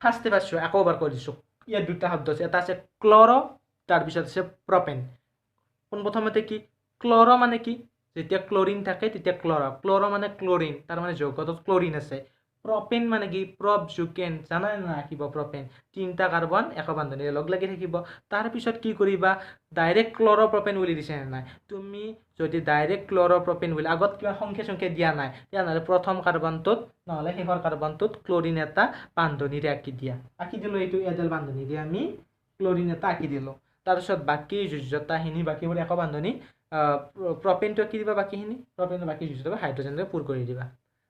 ফাৰ্ষ্ট পাইছো আকৌ এবাৰ কৈ দিছো ইয়াত দুটা শব্দ আছে এটা আছে ক্লোৰো তাৰ পিছত আছে প্ৰপেন পোনপ্ৰথমতে কি ক্লোৰো মানে কি যেতিয়া ক্লোৰিন থাকে তেতিয়া ক্লোৰো মানে ক্লোৰিন তাৰ মানে যৌগটোত ক্লোৰিন আছে প্ৰপেন মানে কি প্ৰপজুকেন জানা না ৰাখিব প্ৰপেন তিনিটা কাৰ্বন একক বান্ধনীৰে লগ লাগি থাকিব তাৰ পিছত কি কৰিবা ডাইৰেক্ট ক্লোৰোপ্ৰপেন বুলি দিছে নাই তুমি যদি ডাইৰেক্ট ক্লোৰোপ্ৰপেন বুলি আগত কিবা সংখ্যা দিয়া নাই তেনেহ'লে প্ৰথম কাৰ্বনটোত নহ'লে শেষৰ কাৰ্বনটোত ক্লোৰিন এটা বান্ধনীৰে আঁকি দিয়া আঁকি দিলো এইটো এডাল বান্ধনীৰে আমি ক্লোৰিন এটা আঁকি দিলো তাৰপিছত বাকি যোজ্যতাখিনি বাকিবোৰ একক বান্ধনী প্ৰপেনটো আঁকি দিবা বাকিখিনি প্ৰপেনৰ বাকি যোজ্যতা হাইড্ৰজেনেৰে পুৰ কৰি দিবা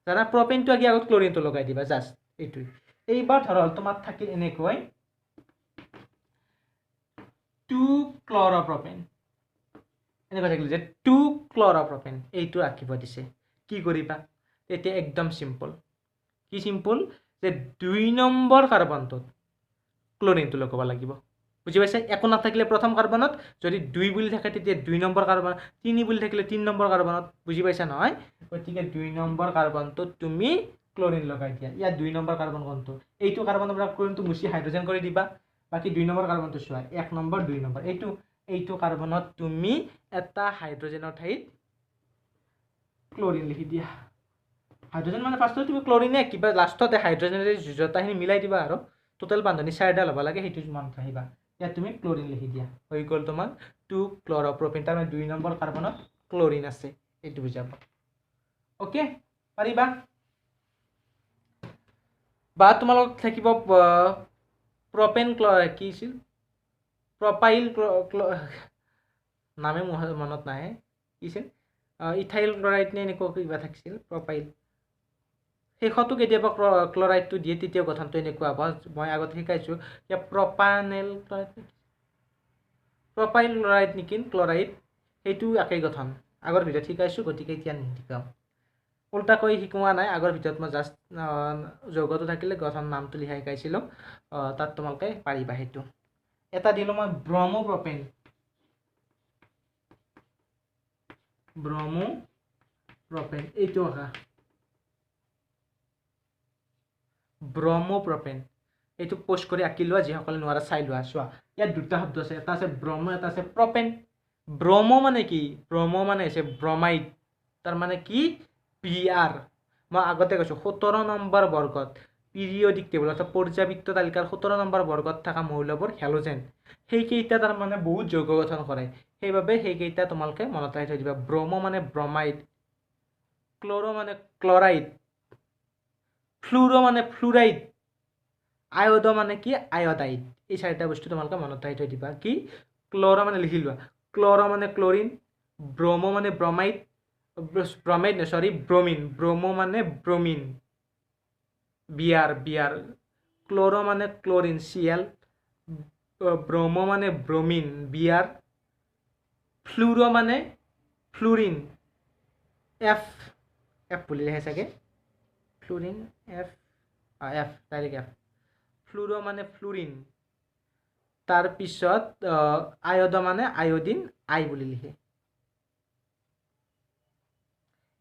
জানা প্ৰপেনটো আঁকি আগত ক্লোৰিনটো লগাই দিবা জাষ্ট এইটোই এইবাৰ ধৰল তোমাৰ থাকিল এনেকৈ 2 ক্লোৰোপ্ৰপেন এনেকৈ থাকিল যে 2 ক্লোৰোপ্ৰপেন এইটো আঁকিব দিছে কি কৰিবা তেতিয়া একদম সিম্পল কি সিম্পল যে 2 নম্বৰ কাৰ্বনটোত ক্লোৰিনটো লগাব লাগিব বুজি পাইছা একো নাথাকিলে প্ৰথম কাৰ্বনত যদি 2 বুলি থাকে তেতিয়া 2 নম্বৰ কাৰ্বন 3 বুলি থাকিলে 3 নম্বৰ কাৰ্বনত বুজি পাইছা নহয় গতিকে 2 নম্বৰ কাৰ্বনটোত তুমি ক্লোৰিন লগাই দিয়া ইয়াত 2 নম্বৰ কাৰ্বন কোনটো এইটো কাৰ্বনৰ পৰা ক্লোৰিনটো মুছি হাইড্ৰজেন কৰি দিবা বাকি 2 নম্বৰ কাৰ্বনটো চোৱা 1 নম্বৰ 2 নম্বৰ এইটো কাৰ্বনত তুমি এটা হাইড্ৰজেনৰ ঠাইত ক্লোৰিন লিখি দিয়া হাইড্ৰজেন মানে ফাৰ্ষ্টত তুমি ক্লোৰিনে কিবা লাষ্টতে হাইড্ৰজেনেৰে যোজতাখিনি মিলাই দিবা আৰু টোটাল বান্ধনী চাৰিডাল হ'ব লাগে সেইটো মনত ৰাখিবা ইয়াত তুমি ক্লোৰিন লিখি দিয়া হৈ গ'ল তোমাৰ 2 ক্লোৰোপ্ৰপেন তাৰ মানে 2 নম্বৰ কাৰ্বনত ক্লোৰিন আছে এইটো বুজাব ওকে পাৰিবা বা তোমালোক থাকিব প্ৰপেন কি আছিল প্ৰপাইল নামে মনত নাহে কি আছিল ইথাইল ক্লৰাইড নে এনেকুৱা কিবা থাকিছিল প্ৰপাইল শেষতো কেতিয়াবা ক্লৰাইডটো দিয়ে তেতিয়া গঠনটো এনেকুৱা হ'ব মই আগতে শিকাইছোঁ যে প্ৰপানেল প্ৰপাইল ক্লৰাইড নেকি ক্লৰাইড সেইটো একেই গঠন আগৰ ভিডিঅ'ত শিকাইছোঁ গতিকে এতিয়া নিশিকাওঁ উল্টাকৈ শিকোৱা নাই আগৰ ভিডিঅ'ত মই জাষ্ট যৌগটো থাকিলে গঠন নামটো লিখাই শিকাইছিলোঁ তাত তোমালোকে পাৰিবা সেইটো এটা দিলোঁ মই ব্ৰমোপ্ৰপেন এইটো আঁকা ব্ৰমোপ্ৰপেন এইটো পোষ্ট কৰি আঁকি লোৱা যিসকলে নোৱাৰা চাই লোৱা চোৱা ইয়াত দুটা শব্দ আছে এটা আছে ব্ৰহ্ম এটা আছে প্ৰপেন ব্ৰহ্ম মানে কি ব্ৰহ্ম মানে হৈছে ব্ৰমাইড তাৰ মানে কি PR মই আগতে কৈছোঁ 17 নম্বৰ বৰ্গত পিৰিয়ডিক টেবল অৰ্থাৎ পৰ্যাবৃত্ত তালিকাৰ 17 নম্বৰ বৰ্গত থকা মৌলবোৰ হেলোজেন সেইকেইটা তাৰ মানে বহুত যৌগ গঠন কৰে সেইবাবে সেইকেইটা তোমালোকে মনত ৰাখি থৈ দিবা ব্ৰহ্ম মানে ব্ৰমাইড ক্ল'ৰ মানে ক্লৰাইড ফ্লুৰ মানে ফ্লুৰাইড আয়ড মানে কি আয়ডাইড এই চাৰিটা বস্তু তোমালোকে মনত ৰাখি থৈ দিবা কি ক্ল'ৰ মানে লিখি লোৱা ক্ল'ৰ মানে ক্লৰিন ব্ৰহ্ম মানে ব্ৰমাইড ব্ৰমো মানে ব্ৰমিন বিয়াৰ ক্ল'ৰ মানে ক্লৰিন Cl ব্ৰহ্ম মানে ব্ৰমিন বিয়াৰ ফ্লুৰ মানে ফ্লুৰিন F বুলি লিখে চাগে ফ্লুৰিন F ডাইৰেক্ট F ফ্লুৰ মানে ফ্লুৰিন তাৰপিছত আয়ড মানে আয়ডিন I বুলি লিখে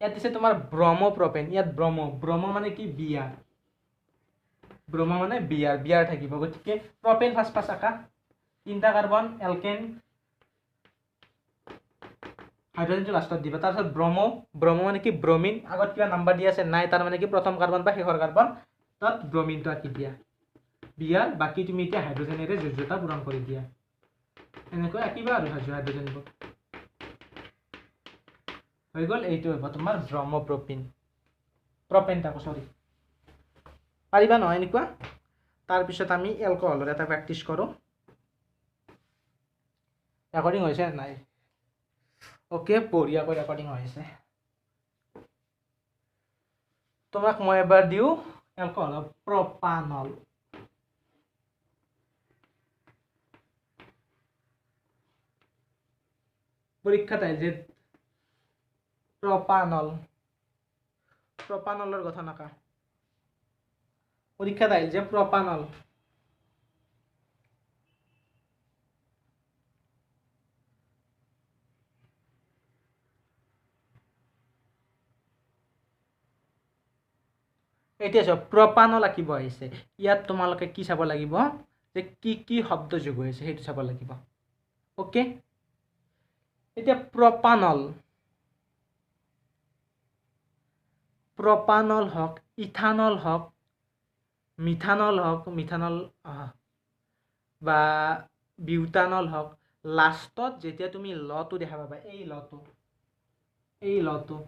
ইয়াত দিছে তোমাৰ ব্ৰমোপ্ৰপেন ইয়াত ব্ৰহ্ম মানে কি বিয়াৰ ব্ৰহ্ম মানে বিয়াৰ থাকিব গতিকে প্ৰপেন ফাৰ্ষ্ট আঁকা 3টা কাৰ্বন এলকেন হাইড্ৰজেনটো লাষ্টত দিবা তাৰপিছত ব্ৰহ্ম মানে কি ব্ৰমিন আগত কিবা নাম্বাৰ দিয়া আছে নাই তাৰ মানে কি প্ৰথম কাৰ্বন বা শেষৰ কাৰ্বন তাত ব্ৰমিনটো আঁকি দিয়া বিয়াৰ বাকী তুমি এতিয়া হাইড্ৰজেনেৰে যোগ্যতা পূৰণ কৰি দিয়া এনেকৈ আঁকিবা আৰু হাইড্ৰজেনবোৰ হৈ গ'ল এইটো হ'ব তোমাৰ প্ৰপেন পাৰিবা নহয় এনেকুৱা তাৰপিছত আমি এলকহলৰ এটা প্ৰেক্টিছ কৰোঁ ৰেকৰ্ডিং হৈছে নাই ওকে বঢ়িয়াকৈ ৰেকৰ্ডিং হৈছে তোমাক মই এবাৰ দিওঁ এলকহল প্ৰপানল পৰীক্ষাত আহিল যে প্ৰপানলৰ গঠন আঁকা পৰীক্ষাত আহিল যে প্ৰপানল এতিয়া চোৱা প্ৰপানল আঁকিব আহিছে ইয়াত তোমালোকে কি চাব লাগিব যে কি শব্দ যোগ হৈ আছে সেইটো চাব লাগিব ওকে এতিয়া প্ৰপানল হওক ইথানল হওক মিথানল বা বিউটানল হওক লাষ্টত যেতিয়া তুমি লটো দেখা পাবা এই লটো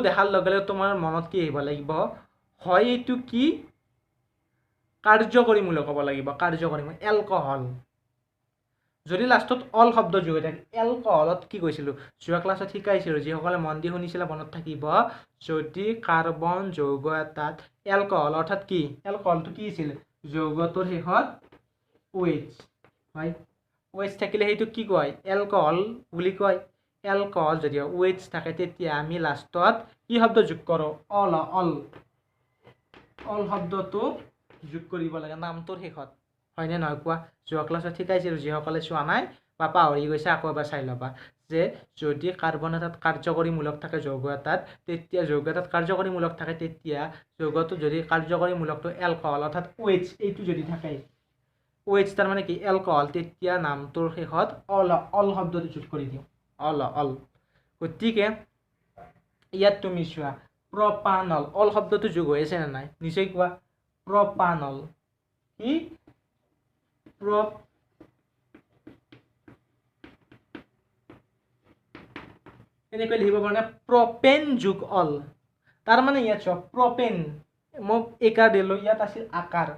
দেখাৰ লগে লগে তোমাৰ মনত কি আহিব লাগিব হয় এইটো কি কাৰ্যকৰীমূলক হ'ব লাগিব কাৰ্যকৰীমূলক এলকহল যদি লাষ্টত অল শব্দ যোগ হৈ থাকে এলকহলত কি কৈছিলোঁ যোৱা ক্লাছত শিকাইছিলোঁ যিসকলে মন দি শুনিছিলে মনত থাকিব যদি কাৰ্বন যৌগ এটাত এলকহল অৰ্থাৎ কি এলকহলটো কি আছিল যৌগটোৰ শেষত OH হয় OH থাকিলে সেইটো কি কয় এলকহল বুলি কয় এলকহল যদি OH থাকে তেতিয়া আমি লাষ্টত কি শব্দ যোগ কৰোঁ অল শব্দটো যোগ কৰিব লাগে নামটোৰ শেষত হয়নে নহয় কোৱা যোৱা ক্লাছত শিকাইছিলোঁ যিসকলে চোৱা নাই বা পাহৰি গৈছে আকৌ এবাৰ চাই ল'বা যে যদি কাৰ্বন এটাত কাৰ্যকৰীমূলক থাকে যৌগ এটাত তেতিয়া যৌগটো যদি কাৰ্যকৰীমূলকটো এলকহল অৰ্থাৎ OH এইটো যদি থাকে OH তাৰ মানে কি এলকহল তেতিয়া নামটোৰ শেষত অল শব্দটো যোগ কৰি দিওঁ অল গতিকে ইয়াত তুমি চোৱা প্ৰপানল অল শব্দটো যোগ হৈ আছে নে নাই নিশ্চয় কোৱা প্ৰপানল কি এনেকৈ লিখিব কাৰণে প্ৰপেন যোগ অল তাৰ মানে ইয়াত চোৱা প্ৰপেন মই একাৰ দিলোঁ, ইয়াত আছিল আকাৰ,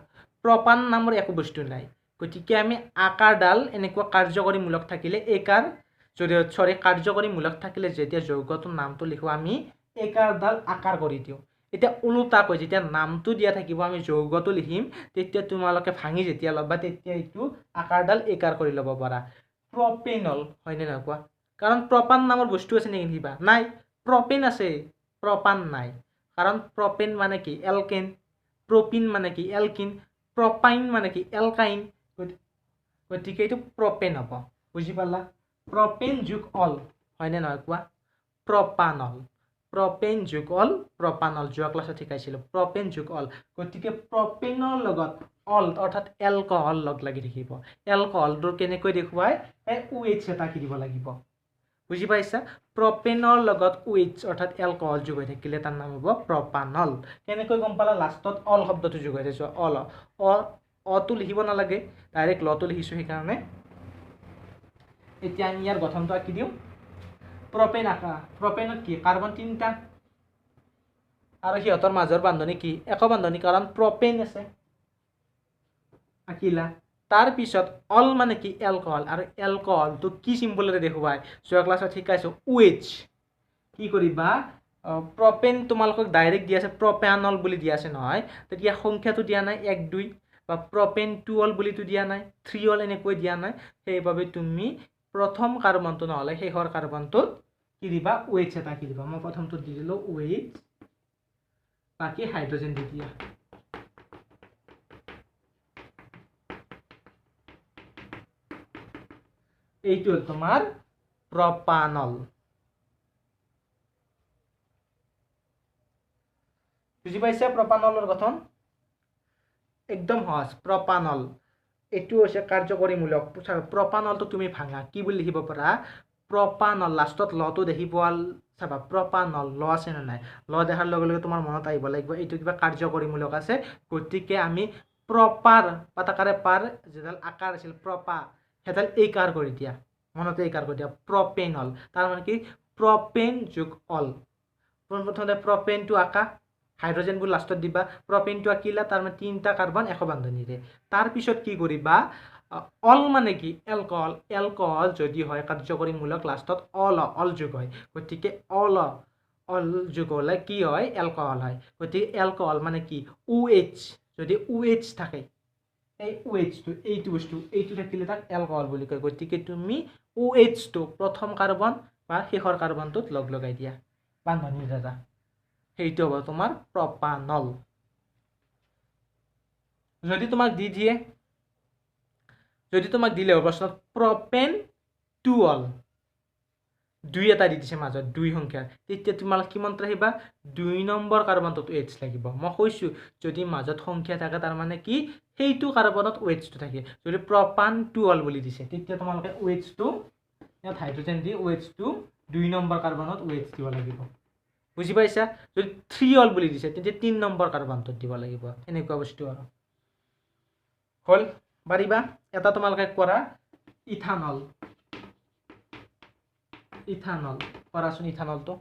প্ৰপান নামৰ একো বস্তু নাই। গতিকে আমি আকাৰডাল এনেকুৱা কাৰ্যকৰীমূলক থাকিলে একাৰ যদি কাৰ্যকৰীমূলক থাকিলে যেতিয়া যৌগটোৰ নামটো লিখোঁ আমি একাৰডাল আকাৰ কৰি দিওঁ। এতিয়া ওলোটাকৈ যেতিয়া নামটো দিয়া থাকিব আমি যৌগটো লিখিম, তেতিয়া তোমালোকে ভাঙি যেতিয়া ল'বা তেতিয়া এইটো আকাৰডাল একাৰ কৰি ল'ব পাৰা। প্ৰপেনল হয়নে নহয় কোৱা? কাৰণ প্ৰপান নামৰ বস্তু আছে নেকি কিবা? নাই। প্ৰপেন আছে, প্ৰপান নাই। কাৰণ প্ৰপেন মানে কি? এলকেন। প্ৰপিন মানে কি? এলকিন। প্ৰপাইন মানে কি? এলকাইন। গতিকে এইটো প্ৰপেন হ'ব। বুজি পালা? প্ৰপেন যোগ অল হয়নে নহয় কোৱা? প্ৰপানল। প্ৰপেন যোগ অল প্ৰপানল যোৱা ক্লাছত শিকাইছিলোঁ। প্ৰপেন যোগ অল। গতিকে প্ৰপেনৰ লগত অল অৰ্থাৎ এলকহল লগ লাগি থাকিব। এলকহলটোৰ কেনেকৈ দেখুৱাই? OH এটা কি দিব লাগিব। বুজি পাইছা? প্ৰপেনৰ লগত OH অৰ্থাৎ এলকহল যোগ হৈ থাকিলে তাৰ নাম হ'ব প্ৰপানল। কেনেকৈ গম পালা? লাষ্টত অল শব্দটো যোগ হৈ দিছোঁ। অল অটো লিখিব নালাগে, ডাইৰেক্ট লটো লিখিছোঁ সেইকাৰণে। এতিয়া আমি ইয়াৰ গঠনটো আঁকি দিওঁ। প্ৰপেন আঁকা। প্ৰপেনত কি? কাৰ্বন 3টা আৰু সিহঁতৰ মাজৰ বান্ধনী কি? একক বান্ধনী, কাৰণ প্ৰপেন আছে। আঁকিলা। তাৰপিছত অল মানে কি? এলকহল। আৰু এলকহলটো কি চিম্বলেৰে দেখুৱাই? যোৱা ক্লাছত শিকাইছোঁ OH। কি কৰিবা? প্ৰপেন তোমালোকক ডাইৰেক্ট দিয়া আছে প্ৰপেনল বুলি দিয়া আছে নহয়, তেতিয়া সংখ্যাটো দিয়া নাই 1 2 বা প্ৰপেন 2 অল বুলিতো দিয়া নাই, 3 অল এনেকৈ দিয়া নাই। সেইবাবে তুমি প্ৰথম কাৰ্বনটো নহ'লে শেষৰ কাৰ্বনটোত কি দিবা? OH এটা কি দিবা? মই প্ৰথমটোত দি দিলোঁ OH, বাকী হাইড্ৰজেন দি দিয়া। এইটো হ'ল তোমাৰ প্ৰপানল। বুজি পাইছা প্ৰপানলৰ গঠন? একদম সহজ। প্ৰপানল এইটো হৈছে কাৰ্যকৰীমূলক। প্ৰপানলটো তুমি ভাঙা কি বুলি লিখিব পাৰা? প্ৰপানল। লাষ্টত লটো দেখি পোৱা চাবা। প্ৰপানল ল আছে নে নাই? ল দেখাৰ লগে লগে তোমাৰ মনত আহিব লাগিব এইটো কিবা কাৰ্যকৰীমূলক আছে। গতিকে আমি প্ৰপাৰ পাতাকাৰে পাৰ যিডাল আকাৰ আছিল প্ৰপা সেইডাল এইকাৰ কৰি দিয়া। মনতে এইকাৰ কৰি দিয়া। প্ৰপেনল তাৰ মানে কি? প্ৰপেন যোগ অল। প্ৰথমতে প্ৰপেনটো আঁকা, হাইড্ৰজেনবোৰ লাষ্টত দিবা। প্ৰপেনটো আঁকিলা, তাৰমানে 3টা কাৰ্বন একক বান্ধনীৰে। তাৰপিছত কি কৰিবা? অল মানে কি? এলকহল। এলকহল যদি হয় কাৰ্যকৰীমূলক, লাষ্টত অল যোগ হয়। গতিকে অল যোগ হ'লে কি হয়? এলকহল হয়। গতিকে এলকহল মানে কি? OH। যদি OH থাকে, এই OH টো এইটো বস্তু এইটো থাকিলে তাক এলকহল বুলি কয়। গতিকে তুমি OH টো প্ৰথম কাৰ্বন বা শেষৰ কাৰ্বনটোত লগ লগাই দিয়া বান্ধনীৰ দ্বাৰা। সেইটো হ'ব তোমাৰ প্ৰপানল। যদি তোমাক দি দিয়ে, যদি তোমাক দিলে প্ৰশ্নত প্ৰপেন 2 অল 2 এটা দি দিছে মাজত 2 সংখ্যাৰ, তেতিয়া তোমালোক কিমান ৰাখিবা? 2 নম্বৰ কাৰ্বনটোত OH লাগিব। মই কৈছোঁ যদি মাজত সংখ্যা থাকে তাৰ মানে কি? সেইটো কাৰ্বনত OH টো থাকে। যদি প্ৰপান 2 অল বুলি দিছে তেতিয়া তোমালোকে OH টো ইয়াত হাইড্ৰজেন দি OH টো 2 নম্বৰ কাৰ্বনত OH দিব লাগিব। বুজি পাইছা? যদি 3 অল বুলি দিছে তেতিয়া 3 নম্বৰ কাৰ্বনটোত দিব লাগিব। এনেকুৱা বস্তু আৰু হ'ল। পাৰিবা? এটা তোমালোকে কৰা ইথানল। ইথানল কৰাচোন। ইথানলটো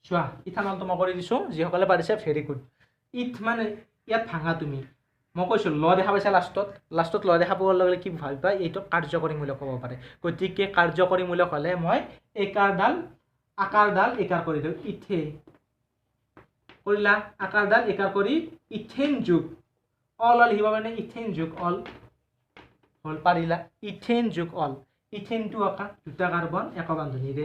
চোৱা। ইথানলটো মই কৰি দিছোঁ। যিসকলে পাৰিছে ভেৰি গুড। ইথ মানে ইয়াত ভাঙা তুমি। মই কৈছোঁ ল দেখা পাইছা লাষ্টত ল দেখা পোৱাৰ লগে লগে কি ভাবিবা? এইটো কাৰ্যকৰীমূলক হ'ব পাৰে। গতিকে কাৰ্যকৰীমূলক হ'লে মই আকাৰডাল একাৰ কৰি দিওঁ। ইথে কৰিলা। আকাৰডাল একাৰ কৰি ইথেন যোগ অল লিখিব মানে ইথেন যোগ অল হ'ল। পাৰিলা? ইথেন যোগ অল। ইথেনটো আঁকা 2টা কাৰ্বন একক বান্ধনীৰে।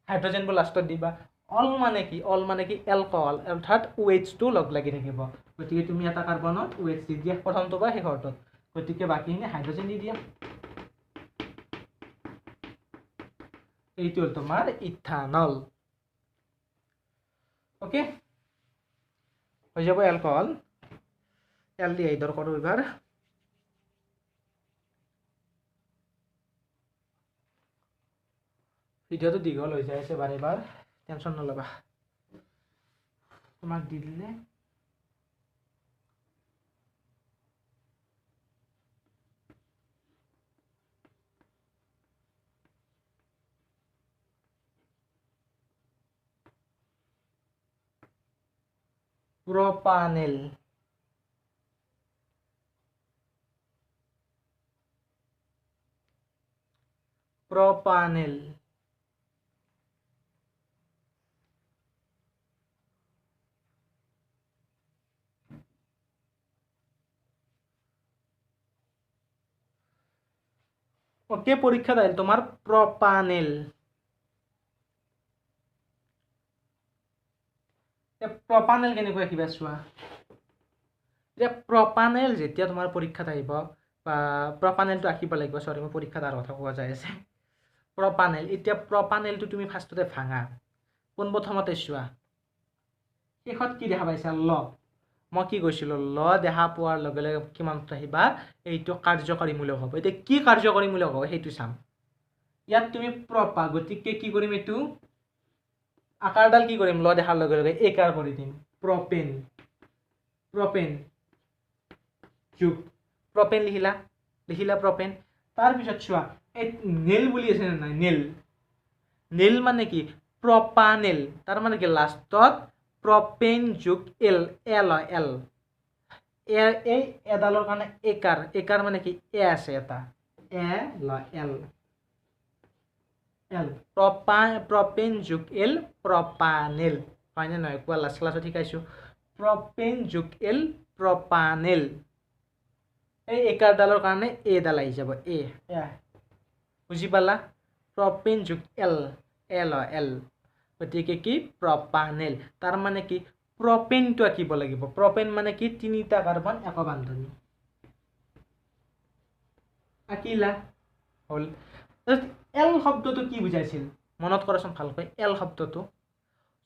হাইড্ৰজেনবোৰ লাষ্টত দিবা। অল মানে কি? অল মানে কি? এলকহল অৰ্থাৎ OH টো লগ লাগি থাকিব। গতিকে তুমি এটা কাৰ্বনত OH দি দিয়া প্ৰথমটো বা শেষৰটোত। গতিকে বাকীখিনি হাইড্ৰজেন দি দিয়া। এইটো হ'ল তোমাৰ ইথানল। ওকে, হৈ যাব এলকহল। এলডিহাইডৰ কৰোঁ এইবাৰ। ভিডিঅ'টো দীঘল হৈ যায় আছে বাৰে বাৰ, টেনশ্যন নল'বা। তোমাক দি দিলে প্ৰপানেল প্ৰপানেল ওকে পৰীক্ষাত আহিল তোমাৰ প্ৰপানেল প্ৰপানেল কেনেকৈ কিবা চোৱা এতিয়া প্ৰপানেল যেতিয়া তোমাৰ পৰীক্ষাত আহিব বা প্ৰপানেলটো আঁকিব লাগিব সৰি মই পৰীক্ষাত আৰু কথা কোৱা যায় আছে প্ৰপানেল এতিয়া প্ৰপানেলটো তুমি ফাৰ্ষ্টতে ভাঙা পোনপ্ৰথমতে চোৱা শেষত কি দেখা পাইছা ল মই কি কৈছিলোঁ ল দেখা পোৱাৰ লগে লগে কিমানত আহিবা এইটো কাৰ্যকাৰীমূলক হ'ব এতিয়া কি কাৰ্যকাৰীমূলক হ'ব সেইটো চাম ইয়াত তুমি প্ৰপা গতিকে কি কৰিম এইটো আকাৰডাল কি কৰিম ল দেখাৰ লগে লগে একাৰ কৰি দিম প্ৰপেন প্ৰপেন যুগ প্ৰপেন লিখিলা প্ৰপেন তাৰপিছত চোৱা এই নেল বুলি আছে নে নাই নেল নেল মানে কি প্ৰপানেল তাৰ মানে কি লাষ্টত প্ৰপেন যুগ এল এল এল এই এডালৰ কাৰণে একাৰ মানে কি এ আছে এটা এল এল এল প্ৰপেন যুগ এল প্ৰপানেল হয়নে নহয় কোৱা লাষ্ট ক্লাছত শিকাইছোঁ প্ৰপেন যুগ এল প্ৰপানেল এই একাৰডালৰ কাৰণে এডাল আহি যাব এ বুজি পালা প্ৰপেন যুগ এল এল এল গতিকে কি প্ৰপানেল তাৰ মানে কি প্ৰপেনটো আঁকিব লাগিব প্ৰপেন মানে কি তিনিটা কাৰ্বন এক বান্ধনী আঁকিলা হ'ল এল শব্দটো কি বুজাইছিল মনত কৰাচোন ভালকৈ এল শব্দটো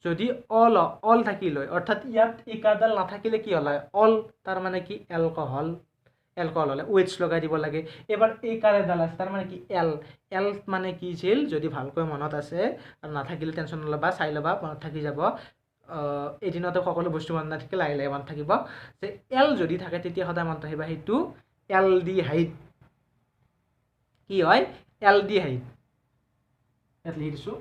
যদি অল থাকিল হয় অৰ্থাৎ ইয়াত একাৰডাল নাথাকিলে কি হ'ল হয় অল তাৰ মানে কি এলকহল হ'লে ওয়েটছ লগাই দিব লাগে এবাৰ এই কাৰেডাল আছে তাৰ মানে কি এল মানে কি ছিল যদি ভালকৈ মনত আছে আৰু নাথাকিলে টেনশ্যন নল'বা চাই ল'বা মনত থাকি যাব এদিনতে সকলো বস্তু মনত নাথাকে লাহে লাহে মনত থাকিব যে এল যদি থাকে তেতিয়া সদায় মনত ৰাখিবা সেইটো এলডিহাইড কি হয় এলডিহাইড ইয়াত লিখি দিছোঁ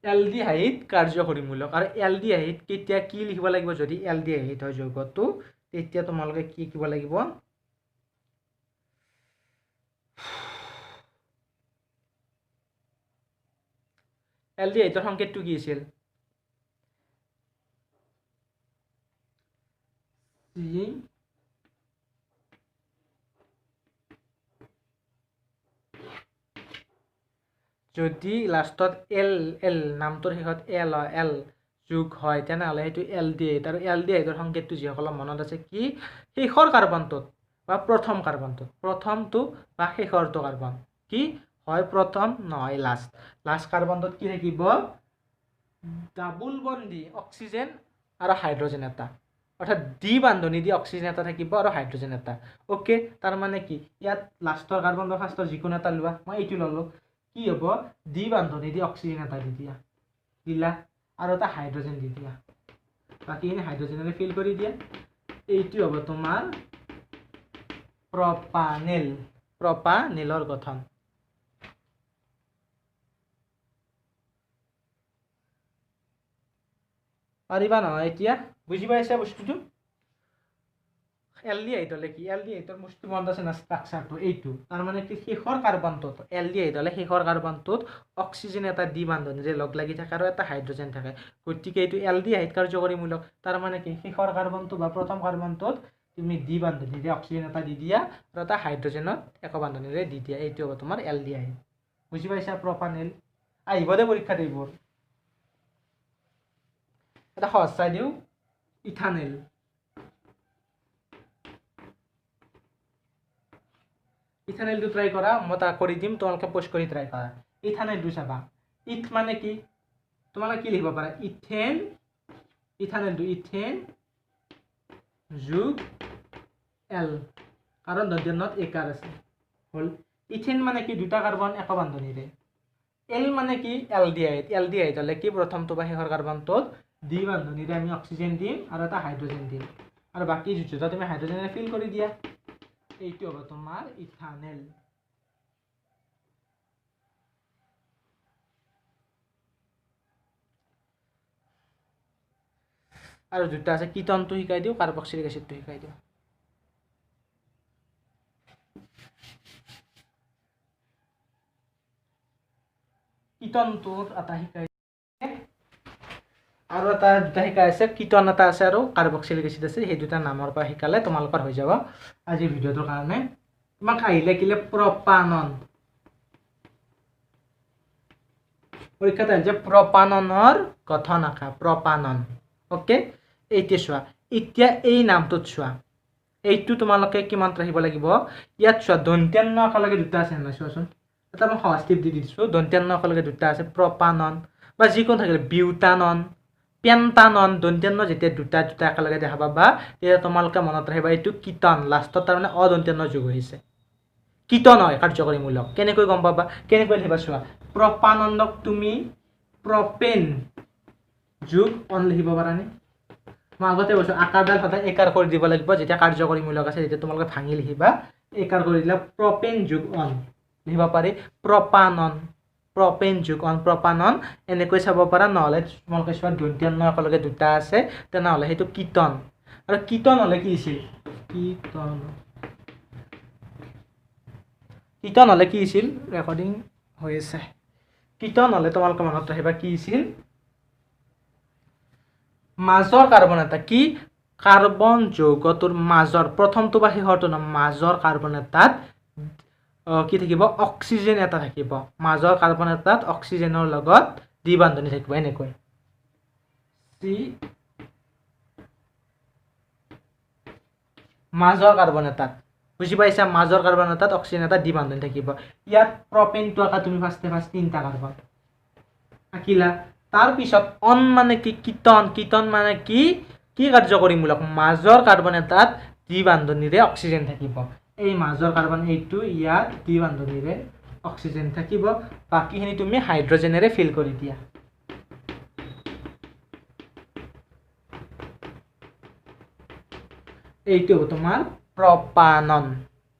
এলডিহাইড কাৰ্যকৰীমূলক আৰু এলডিহাইড কেতিয়া কি লিখিব লাগিব যদি এলডিহাইড হয় যৌগটো তেতিয়া তোমালোকে কি লিখিব লাগিব এলডিহাইডৰ সংকেতটো কি আছিল যদি লাষ্টত এল নামটোৰ শেষত এল যোগ হয় তেনেহ'লে সেইটো এলডিহাইড আৰু এলডিহাইডৰ সংকেতটো যিসকলৰ মনত আছে কি শেষৰ কাৰ্বনটোত বা প্ৰথম কাৰ্বনটোত প্ৰথমটো বা শেষৰটো কাৰ্বন কি হয় প্ৰথম নহয় লাষ্ট কাৰ্বনটোত কি থাকিব ডাবল বন্দি অক্সিজেন আৰু হাইড্ৰজেন এটা অৰ্থাৎ দ্বি বান্ধনী দি অক্সিজেন এটা থাকিব আৰু হাইড্ৰজেন এটা ওকে তাৰ মানে কি ইয়াত লাষ্টৰ কাৰ্বন বা ফাৰ্ষ্টৰ যিকোনো এটা লোৱা মই এইটো ল'লোঁ কি হ'ব দ্বি বান্ধনী দি অক্সিজেন এটা দি দিলা আৰু এটা হাইড্ৰজেন দি দিয়া বাকীখিনি হাইড্ৰজেনেৰে ফিল কৰি দিয়া এইটো হ'ব তোমাৰ প্ৰপানেলৰ গঠন পাৰিবা নহয় এতিয়া বুজি পাইছা বস্তুটো এলডিহাইড হ'লে কি এলডিহাইডৰ বস্তু মনত আছে না ষ্ট্ৰাকচাৰটো এইটো তাৰ মানে কি শেষৰ কাৰ্বনটোত এলডিহাইড হ'লে শেষৰ কাৰ্বনটোত অক্সিজেন এটা দ্বি বান্ধনীৰে লগ লাগি থাকে আৰু এটা হাইড্ৰজেন থাকে গতিকে এইটো এলডিহাইড কাৰ্যকৰীমূলক তাৰ মানে কি শেষৰ কাৰ্বনটো বা প্ৰথম কাৰ্বনটোত তুমি দ্বি বান্ধনীৰে অক্সিজেন এটা দি দিয়া আৰু এটা হাইড্ৰজেনত এক বান্ধনীৰে দি দিয়া এইটো হ'ব তোমাৰ এলডিহাইড বুজি পাইছা প্ৰপানেল আহিব দে পৰীক্ষাত এইবোৰ এটা সহজ চাই দিওঁ ইথানেল ইথানেলটো ট্ৰাই কৰা মই তাক কৰি দিম তোমালোকে পোষ্ট কৰি ট্ৰাই কৰা ইথানেলটো চাবা ইথ মানে কি তোমালোকে কি লিখিব পাৰা ইথানেলটো ইথেন যোগ এল কাৰণ দন্ত্যনত একাৰ আছে হ'ল ইথেন মানে কি দুটা কাৰ্বন এক বান্ধনীৰে এল মানে কি এলডিহাইড হ'লে কি প্ৰথমটো বা শেষৰ কাৰ্বনটোত দ্বি বান্ধনীৰে আমি অক্সিজেন দিম আৰু এটা হাইড্ৰজেন দিম আৰু বাকী দুটা তুমি হাইড্ৰজেনেৰে ফিল কৰি দিয়া এইটো হ'ব তোমাৰ ইথানেল আৰু দুটা আছে কিটনটো শিকাই দিওঁ কাৰ্বক্সিলিক এচিডটো শিকাই দিওঁ কিটনটোৰ এটা শিকাই আৰু এটা দুটা শিকাই আছে কিটন এটা আছে আৰু কাৰ্বক্সিলিক এচিড আছে সেই দুটা নামৰ পৰা শিকালে তোমালোকৰ হৈ যাব আজিৰ ভিডিঅ'টোৰ কাৰণে তোমাক আহিলে কিলে প্ৰপানন পৰীক্ষাত আহিছে প্ৰপাননৰ গঠন আঁকা প্ৰপানন ওকে এইটো চোৱা এতিয়া এই নামটোত চোৱা এইটো তোমালোকে কিমান ৰাখিব লাগিব ইয়াত চোৱা দন্ত্যান্ন একেলগে দুটা আছে নাই চোৱাচোন এটা মই সহজ টিপ দি দিছোঁ দন্ত্যান্ন একেলগে দুটা আছে প্ৰপানন বা যিকোনো থাকিলে বিউটানন পেণ্টানন দন্ত্যান্ন যেতিয়া দুটা দুটা একেলগে দেখা পাবা তেতিয়া তোমালোকে মনত ৰাখিবা এইটো কিটন লাষ্টত তাৰমানে অদন্ত্যান্ন যোগ হৈছে কিটন হয় কাৰ্যকৰীমূলক কেনেকৈ গম পাবা কেনেকৈ লিখিবা চোৱা প্ৰপাননক তুমি প্ৰপেন যোগ অন লিখিব পাৰানে মই আগতে কৈছোঁ আকাৰডাল সদায় একাৰ কৰি দিব লাগিব যেতিয়া কাৰ্যকৰীমূলক আছে যেতিয়া তোমালোকে ভাঙি লিখিবা একাৰ কৰি দিলে প্ৰপেন যোগ অন লিখিব পাৰি প্ৰপানন প্ৰপেন যোগ অন প্ৰপানন এনেকৈ চাব পাৰা নহ'লে তোমালোকে চোৱা দন্ত্যান্ন একেলগে দুটা আছে তেনেহ'লে সেইটো কিটন আৰু কিটন হ'লে কি আছিল কিটন হ'লে কি আছিল ৰেকৰ্ডিং হৈ আছে কিটন হ'লে তোমালোকে মনত ৰাখিবা কি আছিল মাজৰ কাৰ্বন এটা কি কাৰ্বন যৌগটোৰ মাজৰ প্ৰথমটো বা শেষৰটো নাম মাজৰ কাৰ্বন এটাত কি থাকিব অক্সিজেন এটা থাকিব মাজৰ কাৰ্বন এটাত অক্সিজেনৰ লগত দ্বিবান্ধনী থাকিব এনেকৈ মাজৰ কাৰ্বন এটাত বুজি পাইছা মাজৰ কাৰ্বন এটাত অক্সিজেন এটা দ্বিবান্ধনী থাকিব ইয়াত প্ৰপেনটো আঁকা তুমি ফাৰ্ষ্ট তিনিটা কাৰ্বন আঁকিলা তাৰ পিছত অন মানে কি কিটন কিটন মানে কি কি কাৰ্যকৰীমূলক মাজৰ কাৰ্বন এটাত দ্বিবান্ধনীৰে অক্সিজেন থাকিব এই মাজৰ কাৰ্বন এইটো ইয়াত দ্বিবান্ধনীৰে অক্সিজেন থাকিব বাকিখিনি তুমি হাইড্ৰজেনেৰে ফিল কৰি দিয়া এইটো হ'ব তোমাৰ প্ৰপানন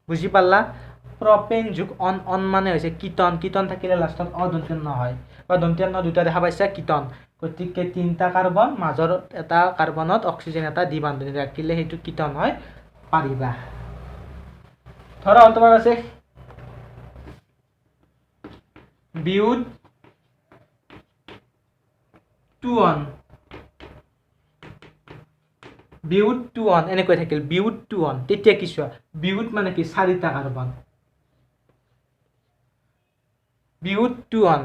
বুজি পালা প্ৰপেন যোগ অন অন মানে হৈছে কিটন কিটন থাকিলে লাষ্টত অদন্ত্যান্ন হয় বা দন্ত্যান্ন দুটা দেখা পাইছা কিটন গতিকে তিনিটা কাৰ্বন মাজৰ এটা কাৰ্বনত অক্সিজেন এটা দ্বিবান্ধনী ৰাখিলে সেইটো কিটন হয় পাৰিবা ধৰা তোমাৰ আছে বিউট 2 বিউট 2 এনেকৈ থাকিল বিউট 2 তেতিয়া কি চোৱা বিউট মানে কি চাৰিটা কাৰ্বন বিউট 2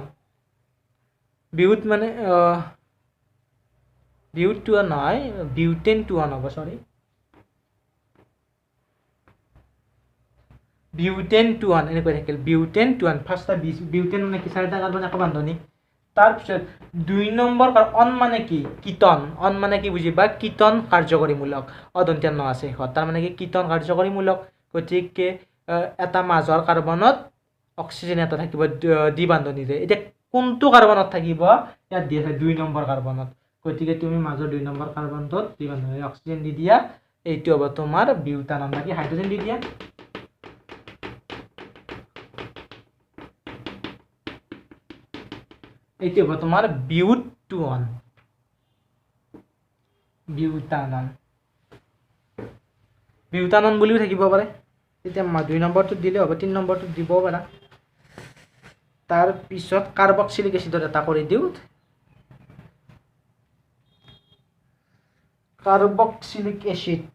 বিউট মানে বিউট 2 নহয় বিউটেন 2 হ'ব সৰি বিউটেন 2 এনেকৈ থাকিল বিউটেন 2 ফাৰ্ষ্ট বিউটেন মানে কি চাৰিটা কাৰ্বন এক বান্ধনী তাৰপিছত 2 নম্বৰ অন মানে কি কিটন অন মানে কি বুজিবা কিটন কাৰ্যকৰীমূলক অদন্ত্যান্ন আছে তাৰ মানে কি কিটন কাৰ্যকৰীমূলক গতিকে এটা মাজৰ কাৰ্বনত অক্সিজেন এটা থাকিব দ্বিবান্ধনীৰে এতিয়া কোনটো কাৰ্বনত থাকিব ইয়াত দি আছে 2 নম্বৰ কাৰ্বনত গতিকে তুমি মাজৰ 2 নম্বৰ কাৰ্বনটোত দ্বিবান্ধনীৰে অক্সিজেন দি দিয়া এইটো হ'ব তোমাৰ বিউটানন বাকি হাইড্ৰজেন দি দিয়া এইটো হ'ব তোমাৰ বিউট 2 বিউটানন বিউটানন বুলিও থাকিব পাৰে তেতিয়া 2 নম্বৰটো দিলে হ'ব 3 নম্বৰটো দিব পাৰা তাৰ পিছত কাৰ্বক্সিলিক এচিডৰ এটা কৰি দিওঁ কাৰ্বক্সিলিক এচিড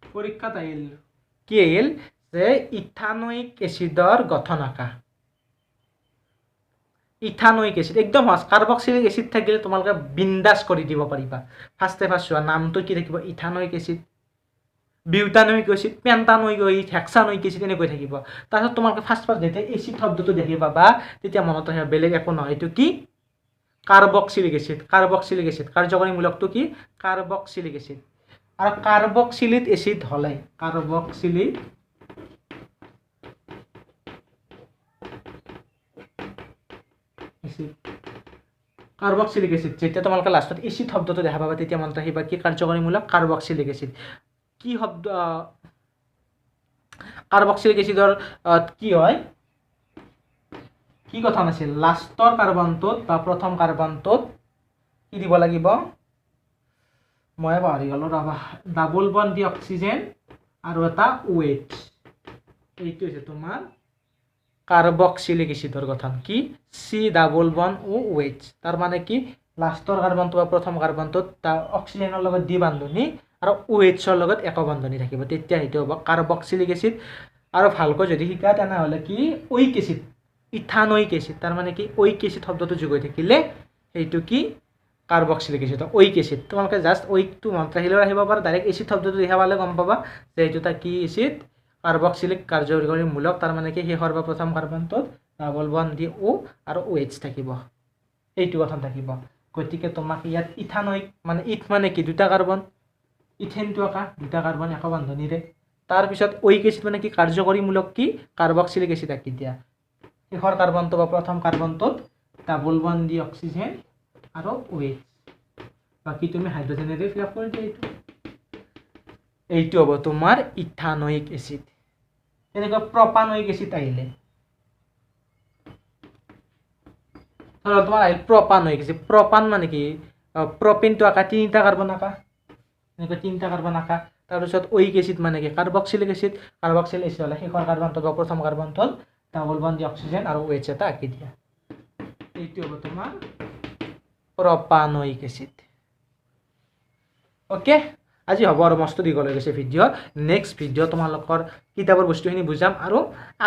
পৰীক্ষাত আহিল কি আহিল যে ইথানোইক এচিডৰ গঠন আঁকা ইথানোইক এচিড একদম সহজ কাৰ্বক্সিলিক এচিড থাকিলে তোমালোকে বিন্দাস কৰি দিব পাৰিবা ফাৰ্ষ্ট চোৱা নামটো কি থাকিব ethanoic acid butanoic acid pentanoic acid hexanoic acid এনেকৈ থাকিব তাৰপিছত তোমালোকে ফাৰ্ষ্ট যেতিয়া এচিড শব্দটো দেখি পাবা তেতিয়া মনত ৰাখিবা বেলেগ একো নহয় এইটো কি কাৰ্বক্সিলিক এচিড কাৰ্যকৰীমূলকটো কি কাৰ্বক্সিলিক এচিড আৰু কাৰ্বক্সিলিক এচিড হলে কাৰ্বক্সিলিক এচিড কাৰ্বক্সিলিক এচিড যেতিয়া তোমালোকে লাষ্টত এচিড শব্দটো দেখা পাবা তেতিয়া মনত ৰাখিবা কি কাৰ্যকৰীমূলক কাৰ্বক্সিলিক এচিড কি শব্দ কাৰ্বক্সিলিক এচিডৰ কি হয় কি গঠন আছিল লাষ্টৰ কাৰ্বনটোত বা প্ৰথম কাৰ্বনটোত কি দিব লাগিব মই পাহৰি গলো ৰবা ডাবল বন্ড দি অক্সিজেন আৰু এটা OH এইটো হৈছে তোমাৰ কাৰ্বক্সিলিক এচিডৰ গঠন কি C ডাবল বন্ড OH তাৰ মানে কি লাষ্টৰ কাৰ্বনটো বা প্ৰথম কাৰ্বনটোত অক্সিজেনৰ লগত ডি বান্ধনী আৰু OH ৰ লগত এক বান্ধনী থাকিব তেতিয়া সেইটো হ'ব কাৰ্বক্সিলিক এচিড আৰু ভালকৈ যদি শিকা তেনেহ'লে কি ওইক এচিড ইথানোইক এচিড তাৰ মানে কি ওইক এচিড শব্দটো যোগ হৈ থাকিলে সেইটো কি কাৰ্বক্সিলিক এচিড ওইক এচিড তোমালোকে জাষ্ট ওইকটো মনত ৰাখিলেও ৰাখিব পাৰা ডাইৰেক্ট এচিড শব্দটো দেখা পালে গম পাবা যে এইটো এটা কি এচিড কাৰ্বক্সিলিক কাৰ্যকৰীমূলক তাৰ মানে কি শেষৰ বা প্ৰথম কাৰ্বনটোত ডাবল বন্ড দি O আৰু OH থাকিব এইটো গঠন থাকিব গতিকে তোমাক ইয়াত ইথানোইক মানে ইথ মানে কি দুটা কাৰ্বন ইথেনটো আকা দুটা কাৰ্বন এক বান্ধনীৰে তাৰ পিছত ওইক এচিড মানে কি কাৰ্যকৰীমূলক কি কাৰ্বক্সিলিক এচিড আকি দিয়া শেষৰ কাৰ্বনটো বা প্ৰথম কাৰ্বনটোত ডাবল বন্ড দি অক্সিজেন আৰু OH বাকি তুমি হাইড্ৰোজেনেৰে ফিল আপ কৰি দিয়া এইটো হ'ব তোমাৰ ইথানোইক এচিড তেনেকৈ প্ৰপানোইক এচিড আহিলে ধৰা তোমাৰ আহিল প্ৰপানোইক এচিড প্ৰপান মানে কি প্ৰপেনটো আকা তিনিটা কাৰ্বন আকা এনেকৈ তিনিটা কাৰ্বন আকা তাৰপিছত ওইক এচিড মানে কি কাৰ্বক্সিলিক এচিড কাৰ্বক্সিলিক এচিড হ'লে শেষৰ কাৰ্বনটো বা প্ৰথম কাৰ্বনটো ডাবল বন্ড দি অক্সিজেন আৰু OH এটা আঁকি দিয়া এইটো হ'ব তোমাৰ প্ৰপানোইক এচিড ওকে আজি হ'ব আৰু মস্ত দীঘল হৈ গৈছে ভিডিঅ' নেক্সট ভিডিঅ' তোমালোকৰ কিতাপৰ বস্তুখিনি বুজাম আৰু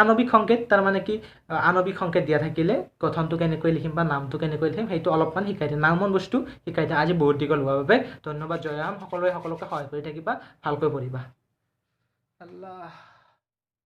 আণৱিক সংকেত তাৰ মানে কি আণৱিক সংকেত দিয়া থাকিলে গঠনটো কেনেকৈ লিখিম বা নামটো কেনেকৈ লিখিম সেইটো অলপমান শিকাই দিম নামন বস্তু শিকাই দিম আজি বহুত দীঘল হোৱাৰ বাবে ধন্যবাদ জয় ৰাম সকলোকে সহায় কৰি থাকিবা ভালকৈ পঢ়িবা আল্লাহ